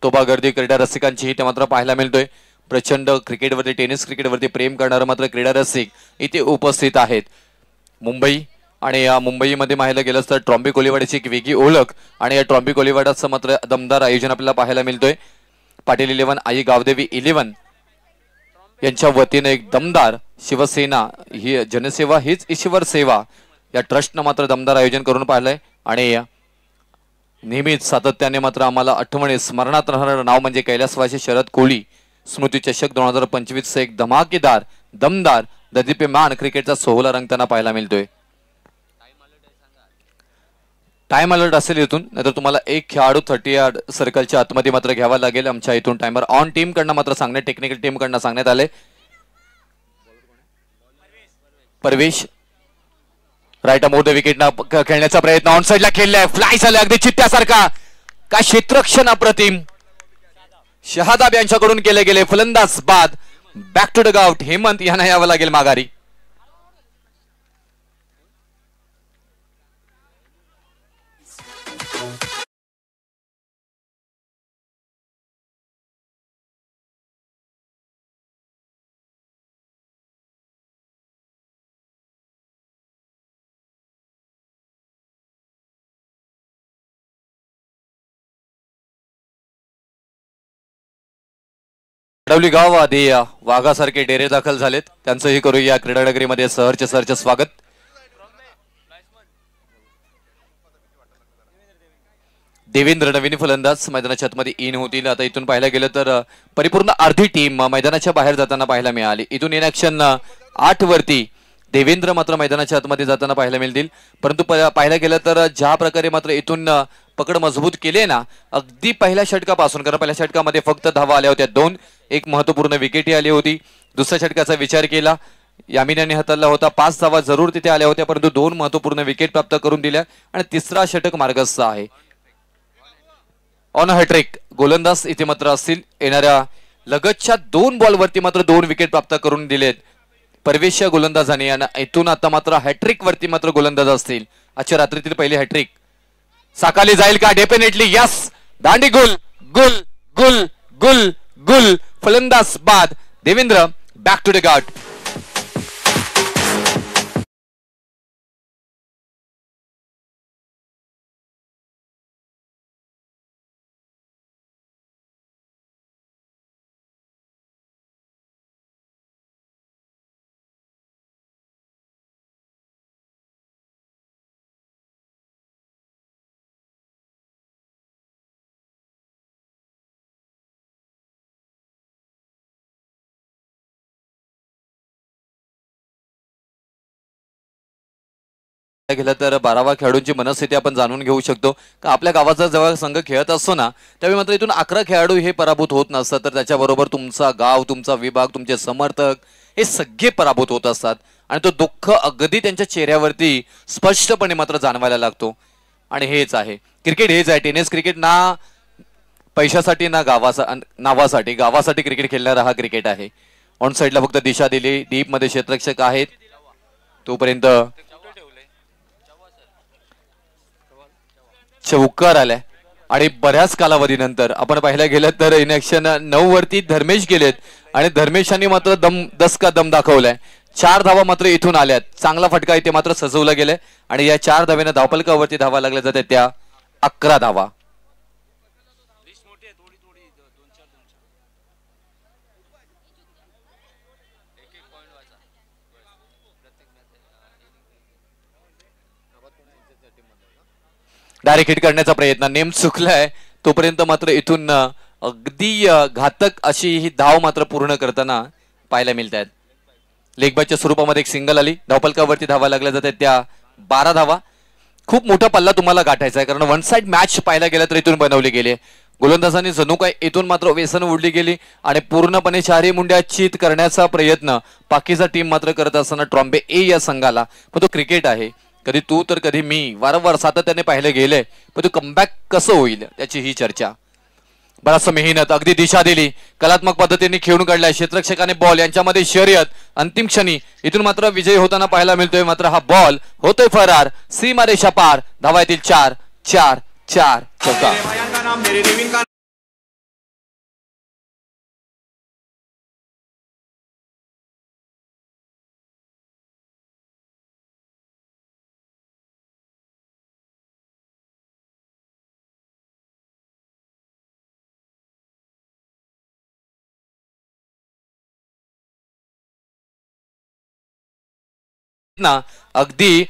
तोबा गर्दी क्रीडा रसिकांचीही ते मात्र पाहायला मिळतोय. प्रचंड क्रिकेटवरती टेनिस क्रिकेटवरती प्रेम करणारे मात्र क्रीडा रसिक इथे उपस्थित आहेत. मुंबई आणि या मुंबईमध्ये पाहायला गेलं तर ट्रॉम्बे कोलीवाड्याची एक वेगळी ओळख आणि या ट्रॉम्बे कोलीवाड्याचं मात्र दमदार आयोजन आपल्याला पाहायला मिळतोय. पाटील 11 आई गावदेवी 11 यांच्या वतीने एक दमदार शिवसेना ही जनसेवा हीच ईश्वर सेवा या ट्रस्टनं मात्र दमदार आयोजन करून पाहिलंय. आणि नेहमीच सातत्याने मात्र आम्हाला आठवणी स्मरणात राहणारं नाव म्हणजे कैलासवासी शरद कोळी स्मृती चषक 2025 एक धमाकेदार दमदार ददीप्यमान क्रिकेटचा सोहळा रंगताना पाहायला मिळतोय. टाइम अलर्ट असेल इथून, नाहीतर तुम्हाला एक खेळाडू 30 यार्ड सर्कलच्या आतमध्ये मात्र घ्यावा लागेल. आमच्या इथून टाइमर ऑन टीम कडनं मात्र सांगण्यात टेक्निकल टीम कडनं सांगण्यात आले. Parvesh right more the wicket खेळण्याचा प्रयत्न ऑन साइडला खेळलाय, फ्लाय झालाय अगदी चित्त्यासारखा. काय क्षेत्रक्षण अप्रतिम शहादाब यांच्याकडून केले गेले. फलंदाज बाद back to the guard Hemant यांना यावं लागेल माघारी. वाडवली गाव आधी वाघासारखे डेरे दाखल झालेत, त्यांचंही करूया क्रीडानगरीमध्ये सहर्ष स्वागत. देवेंद्र नवीन फलंदाज मैदानाच्या आतमध्ये इन होतील. आता इथून पाहायला गेलं तर परिपूर्ण अर्धी टीम मैदानाच्या बाहेर जाताना पाहायला मिळाली. इथून इन ऍक्शन 8 वरती देवेंद्र मात्र मैदानाच्या आतमध्ये जाताना पाहायला मिळतील. परंतु पाहायला गेलं तर ज्या प्रकारे मात्र इथून पकड मजबूत केली ना अगदी पहिल्या षटकापासून, कारण पहिल्या षटकामध्ये फक्त धावा आल्या होत्या 2, एक महत्वपूर्ण विकेटही आली होती. दुसऱ्या षटकाचा विचार केला यामिनाने हाताळला होता, 5 धावा जरूर तिथे आल्या होत्या, परंतु 2 महत्वपूर्ण विकेट प्राप्त करून दिल्या आणि तिसरा षटक मार्गस्थ आहे. ऑन हॅट्रिक गोलंदाज इथे मात्र असतील. येणाऱ्या लगतच्या 2 बॉलवरती मात्र 2 विकेट प्राप्त करून दिलेत परवेश गोलंदाजाने. आणि इथून आता मात्र हॅट्रिक वरती मात्र गोलंदाज असतील. आजच्या रात्रीतील पहिली हॅट्रिक साकारली जाईल का? Definitely yes. दांडी गुल गुल गुल गुल गुल फलंदाज बाद Devendra back to the guard. गेलं तर 12वा खेळाडूंची मनस्थिती आपण जाणून घेऊ शकतो का आपल्या गावाचा जेव्हा संघ खेळत असतो ना त्यावेळी मात्र इथून 11 खेळाडू हे पराभूत होत नसतात, तर त्याच्याबरोबर तुमचा गाव, तुमचा विभाग, तुमचे समर्थक हे सगळे पराभूत होत असतात आणि तो दुःख अगदी त्यांच्या चेहऱ्यावरती स्पष्टपणे मात्र जाणवायला लागतो. आणि हेच आहे क्रिकेट, हेच आहे टेनिस क्रिकेट. ना पैशासाठी ना नावासाठी, गावासाठी क्रिकेट खेळणारा हा क्रिकेट आहे. ऑन साईडला फक्त दिशा दिली, डीप मध्ये क्षेत्ररक्षक आहेत तोपर्यंत चौकार आलाय आणि बऱ्याच कालावधीनंतर आपण पाहायला गेलं तर इन ऍक्शन 9 वरती धर्मेश गेलेत आणि धर्मेशांनी मात्र दस का दम दाखवलाय. 4 धावा मात्र इथून आल्यात. चांगला फटका इथे मात्र सजवला गेलाय आणि या 4 धावेनं धावपलकावरती धावा लागल्या जातात त्या 11 धावा. डायरेक्ट हिट करण्याचा प्रयत्न, नेम चुकलाय तोपर्यंत मात्र इथून अगदी घातक अशी ही धाव मात्र पूर्ण करताना पाहायला मिळत आहेत. लेगबाच्या स्वरूपामध्ये एक सिंगल आली, धावपलकावरती धावा लागल्या जातात त्या 12 धावा. खूप मोठा पल्ला तुम्हाला गाठायचा आहे कारण वन साइड मॅच पाहायला गेला तर इथून बनवली गेली. गोलंदाजांनी जणू काय इथून मात्र व्यसन उडली गेली आणि पूर्णपणे शहरी मुंड्या चित करण्याचा प्रयत्न पाकिस्तान टीम मात्र करत असताना ट्रॉम्बे ए या संघाला. पण तो क्रिकेट आहे, कधी तू तर कधी मी, वारंवार सातत्याने पाहिलं गेलंय, पण तो कमबॅक कसं होईल त्याची ही चर्चा. बराच मेहनत, अगदी दिशा दिली, कलात्मक पद्धतीने खेळून काढलाय क्षेत्ररक्षकाने बॉल, यांच्यामध्ये शर्यत अंतिम क्षणी इथून मात्र विजय होताना पाहायला मिळतोय. मात्र हा बॉल होतोय फरार, सीमारेषा पार, धावा येतील 4 4 4 चौका. ना अगदी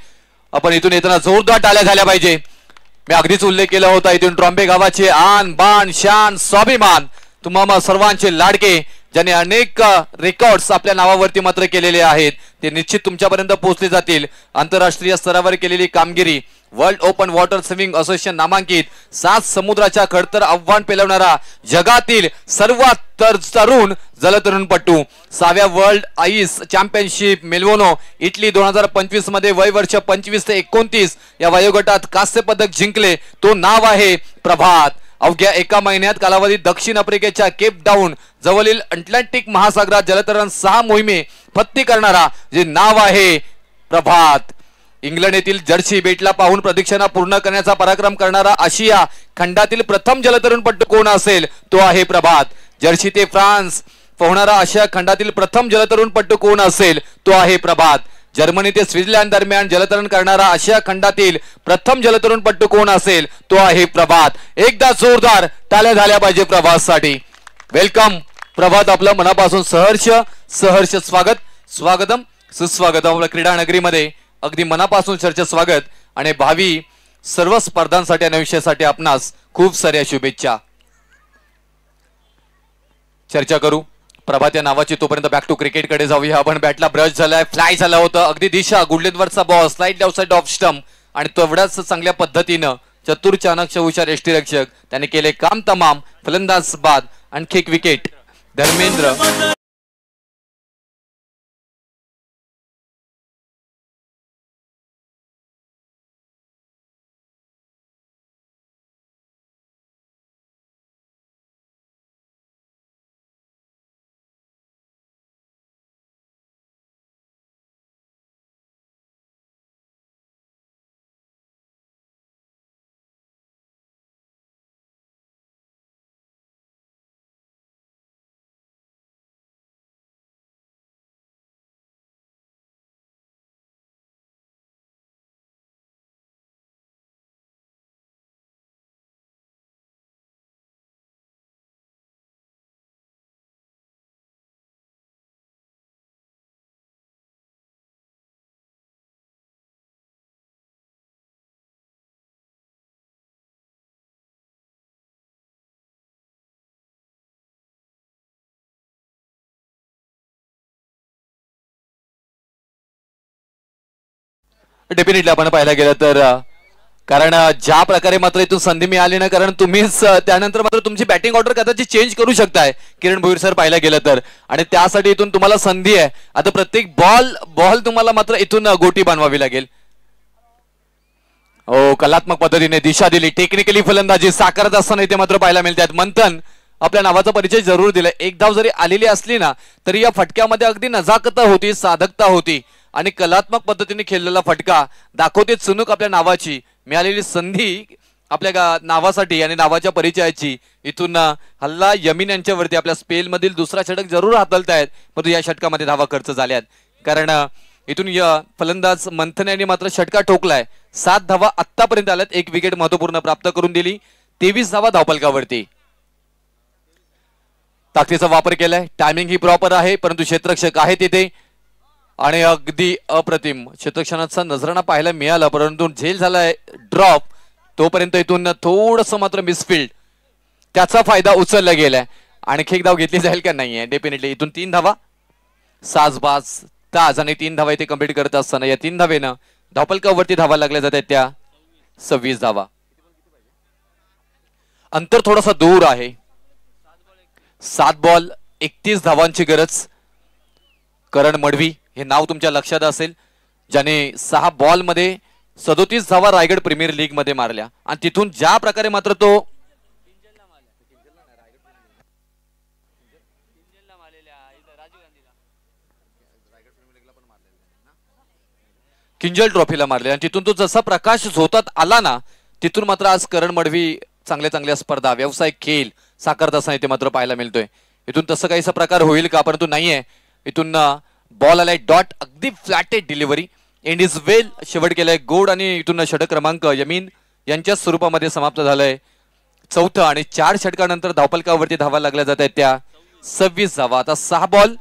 आपण इथून येताना जोरदार टाळ्या झाल्या पाहिजे. मी अगदीच उल्लेख केला होता इथून ट्रॉम्बे गावाचे आन बान शान स्वाभिमान तुम्हा सर्वांचे लाडके, ज्याने अनेक रेकॉर्ड्स आपल्या नावावरती मात्र केलेले आहेत, ते निश्चित तुमच्यापर्यंत पोहोचले जातील. आंतरराष्ट्रीय स्तरावर केलेली कामगिरी, world open water swimming association नामांकित 7 समुद्राच्या खडतर आव्हान पेलवणारा जगातील सर्वात तरुण जलतरणपटू, 6व्या वर्ल्ड आईस चॅम्पियनशिप मेलवोनो इटली 2025 मध्ये वय वर्ष 25 ते 29 या वयोगटात कांस्य पदक जिंकले. तो नाव आहे प्रभात. अवघ्या 1 महिन्यात कालावधीत दक्षिण आफ्रिकेच्या केप टाउन जवळील अटलांटिक महासागरात जलतरण 6 मोहिमे फत्ती करणारा जे नाव आहे प्रभात. इंग्लंड येथील जर्सी बेटला पाहून प्रदक्षिणा पूर्ण करण्याचा पराक्रम करणारा आशिया खंडातील प्रथम जलतरणपटू कोण असेल, तो आहे प्रभात. जर्सी ते फ्रान्स पोहणारा आशिया खंडातील प्रथम जलतरणपटू कोण असेल, तो आहे प्रभात. जर्मनी ते स्वित्झर्लंड दरम्यान जलतरण करणारा आशिया खंडातील प्रथम जलतरणपटू कोण असेल, तो आहे प्रभात. एकदा जोरदार टाळ्या झाल्या पाहिजे प्रभातसाठी. वेलकम प्रभात, आपलं मनापासून सहर्ष स्वागतम सुस्वागतम आपल्या क्रीडा नगरीमध्ये. अगदी मनापासून चर्चा स्वागत आणि भावी सर्व स्पर्धांसाठी आणि आयुष्यासाठी आपणास खूप साऱ्या शुभेच्छा. चर्चा करू प्रभात या नावाची, तोपर्यंत बॅक टू क्रिकेट कडे जाऊया. आपण बॅटला ब्रश झालाय, फ्लाय झाला होता, अगदी दिशा गुडलेनवरचा ball slide outside off stump आणि तेवढ्याच चांगल्या पद्धतीनं चतुर चाणक्य हुशार यष्टीरक्षक त्याने केले काम तमाम. फलंदाज बाद आणखी एक विकेट. धर्मेंद्र डेफिनेटली आपण पाहायला गेलं तर कारण ज्या प्रकारे मात्र इथून संधी मिळाली ना, कारण तुम्हीच त्यानंतर मात्र तुमची बॅटिंग ऑर्डर कदाचित चेंज करू शकताय किरण भोईर सर पाहायला गेलं तर, आणि त्यासाठी इथून तुम्हाला संधी आहे. आता प्रत्येक बॉल तुम्हाला मात्र इथून गोटी बनवावी लागेल. हो, कलात्मक पद्धतीने दिशा दिली, टेक्निकली फलंदाजी साकारत असताना इथे मात्र पाहायला मिळतात. मंथन आपल्या नावाचा परिचय जरूर दिलाय. एक धाव जरी आलेली असली ना तरी या फटक्यामध्ये अगदी नजाकत होती, साधकता होती आणि कलात्मक पद्धतीने खेळलेला फटका दाखवते चुनूक आपल्या नावाची. मिळालेली संधी आपल्या नावासाठी आणि नावाच्या परिचयाची. इथून हल्ला यमीन यांच्यावरती आपल्या स्पेल मधील दुसरा षटक जरूर हाताळतायत, परंतु या षटकामध्ये धावा खर्च झाल्यात. कारण इथून या फलंदाज मंथन यांनी मात्र षटका ठोकलाय. 7 धावा आतापर्यंत आल्यात, 1 विकेट महत्वपूर्ण प्राप्त करून दिली. 23 धावा धावफलकावरती. ताकदीचा वापर केलाय, टायमिंग ही प्रॉपर आहे, परंतु क्षेत्ररक्षक आहे तिथे आणि अगदी अप्रतिम क्षेत्ररक्षणाचा नजराणा पाहायला मिळाला, परंतु झेल झालाय ड्रॉप. तोपर्यंत इथून थोडस मात्र मिसफिल्ड, त्याचा फायदा उचलला गेलाय. आणखी एक धाव घेतली जाईल का नाहीये? डेफिनेटली इथून 3 धावा, साजबाज ताज आणि 3 धावा इथे कंप्लीट करत असताना या 3 धावेनं धावफलकावरती धावा लागल्या जातात त्या 26 धावा. अंतर थोडासा दूर आहे. 7 बॉल 31 धावांची गरज. करण मडवी हे नाव तुमच्या लक्षात असेल, ज्याने 6 बॉल मध्ये 37 धावा रायगड प्रीमियर लीग मध्ये मारल्या आणि तिथून ज्या प्रकारे मात्र तो किंजल ट्रॉफीला मारले आणि तिथून तो जसा प्रकाश झोतात आला ना, तिथून मात्र आज करण मडवी चांगल्या स्पर्धा व्यावसायिक खेळ साकारत असताना इथे मात्र पाहायला मिळतोय. इथून तसं काहीसा प्रकार होईल का? परंतु नाहीये. इथून बॉल आलाय डॉट, अगदी फ्लॅटेड डिलिव्हरी, एंड इज वेल, शेवट केलाय गोड आणि इथून षटक क्रमांक यमीन यांच्या स्वरूपामध्ये समाप्त झालंय. चौथं आणि 4 षटकानंतर धावफलकावरती धावा लागल्या जात आहेत त्या 26 धावा. आता 6 बॉल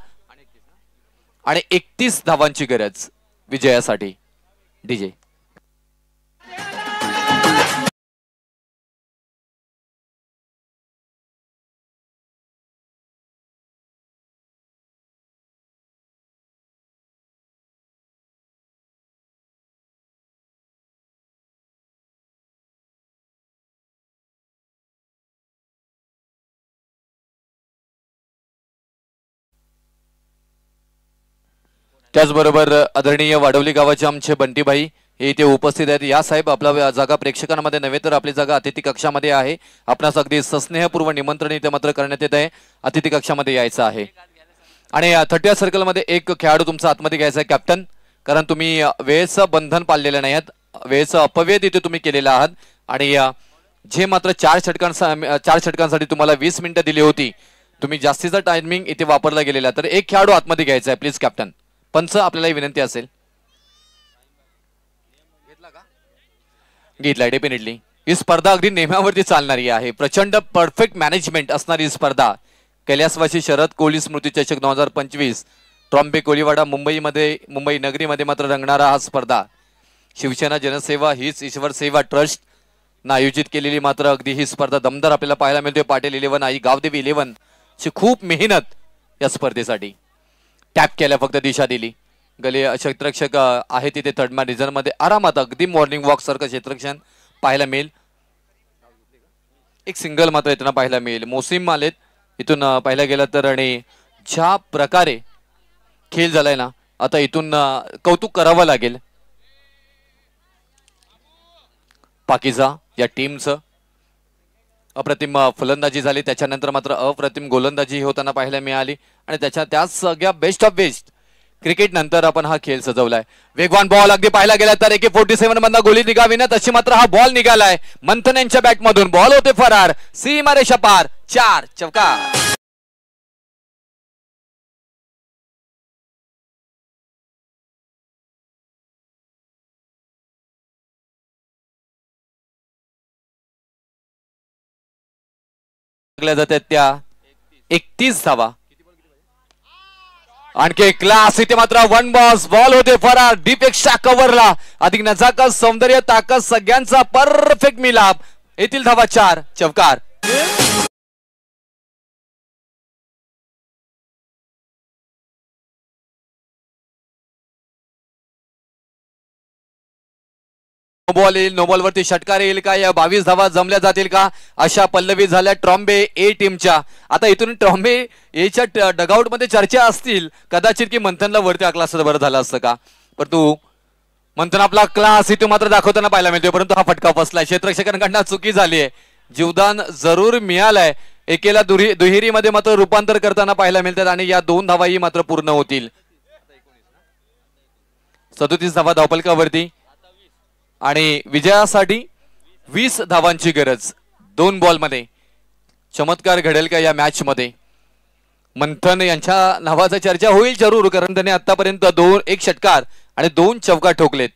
आणि 31 धावांची गरज विजयासाठी. डीजे त्याचबरोबर आदरणीय वाडवली गावाचे आमचे बंटीभाई हे इथे उपस्थित आहेत. या साहेब, आपला जागा प्रेक्षकांमध्ये नव्हे तर आपली जागा अतिथी कक्षामध्ये आहे. आपणास अगदी सस्नेहपूर्व निमंत्रण इथे मात्र करण्यात येत आहे. अतिथी कक्षामध्ये यायचं आहे आणि 30 सर्कलमध्ये एक खेळाडू तुमचा आतमध्ये घ्यायचा आहे कॅप्टन, कारण तुम्ही वेळेचं बंधन पाळलेलं नाही आहात, वेळेचं अपव्यय इथे तुम्ही केलेला आहात आणि जे मात्र 4 षटकांसाठी तुम्हाला 20 मिनिटं दिली होती, तुम्ही जास्तीचा टायमिंग इथे वापरला गेलेला. तर एक खेळाडू आतमध्ये घ्यायचा आहे प्लीज कॅप्टन. पंच आपल्याला विनंती असेल. घेतलाय डेफिनेटली. ही स्पर्धा अगदी नेमावरती चालणारी आहे. प्रचंड परफेक्ट मॅनेजमेंट असणारी स्पर्धा. कैलासवासी शरद कोहली स्मृती चषक 2025 ट्रॉम्बे कोळीवाडा मुंबई नगरीमध्ये मात्र रंगणारा हा स्पर्धा शिवसेना जनसेवा हीच ईश्वर सेवा ट्रस्ट ना आयोजित केलेली मात्र अगदी ही स्पर्धा दमदार आपल्याला पाहायला मिळते. पाटील 11 आई गावदेवी 11 ची खूप मेहनत या स्पर्धेसाठी. टॅप केल्या, फक्त दिशा दिली. गली क्षेत्ररक्षक आहे तिथे थर्ड रिझन मध्ये आरामात अगदी मॉर्निंग वॉक सारखं क्षेत्ररक्षण पाहायला मिळेल. एक सिंगल मात्र इथं पाहायला मिळेल. मोसिम आलेत इथून पाहायला गेलं तर आणि ज्या प्रकारे खेळ झालाय ना, आता इथून कौतुक करावं लागेल पाकिजा या टीमचं. अप्रतिम फलंदाजी झाली, त्याच्यानंतर मात्र अप्रतिम गोलंदाजी होताना पाहायला मिळाली आणि त्याच सगळ्या बेस्ट ऑफ बेस्ट क्रिकेट नंतर आपण हा खेळ सजवलाय. वेगवान बॉल अगदी पाहायला गेला तर AK-47 मधला गोली निघावी ना तशी मात्र हा बॉल निघालाय मंथन यांच्या बॅट मधून. बॉल होते फरार, सीमारेषा पार, 4 चौकार. जातात त्या 31 धावा. आणखी क्लास इथे मात्र 1 बॉल होते फरार. डीपेक्षा कव्हरला अधिक नजाकत, सौंदर्य, ताकद सगळ्यांचा परफेक्ट मिलाप. येथील धावा 4 चौकार. बॉल येईल, नो बॉल वरती षटकार येईल का, या 22 धावा जमल्या जातील का, अशा पल्लवी झाल्या ट्रॉम्बे ए टीमच्या. आता इथून ट्रॉम्बे एच्या डगआउट मध्ये चर्चा असतील कदाचित की मंथनला वरती आकला असतं बरं झालं असतं का, परंतु मंथन आपला क्लास इथे मात्र दाखवताना पाहायला मिळतोय, परंतु हा फटका बसलाय. क्षेत्ररक्षकांकडनं चुकी झाली आहे, जीवदान जरूर मिळालंय. एकेला दुहेरीमध्ये मात्र रूपांतर करताना पाहायला मिळतात आणि या 2 धावाही मात्र पूर्ण होतील. 37 धावा धावपलकावरती आणि विजयासाठी 20 धावांची गरज. 2 बॉलमध्ये चमत्कार घडेल का या मॅच मध्ये. मंथन यांच्या नावाचा चर्चा होईल जरूर, कारण त्याने आतापर्यंत 1 षटकार आणि 2 चौका ठोकलेत.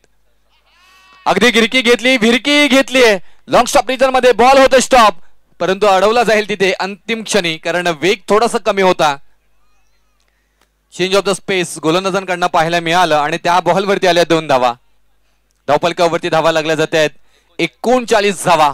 अगदी गिरकी घेतली, भिरकी घेतली. लॉंग स्टॉप रिजन मध्ये बॉल होतं स्टॉप, परंतु अडवला जाईल तिथे अंतिम क्षणी, कारण वेग थोडासा कमी होता. चेंज ऑफ द स्पेस गोलंदाजांकडनं पाहायला मिळालं आणि त्या बॉलवरती आल्या 2 धावा. धावपलकावरती धावा लागल्या जात आहेत 39 धावा.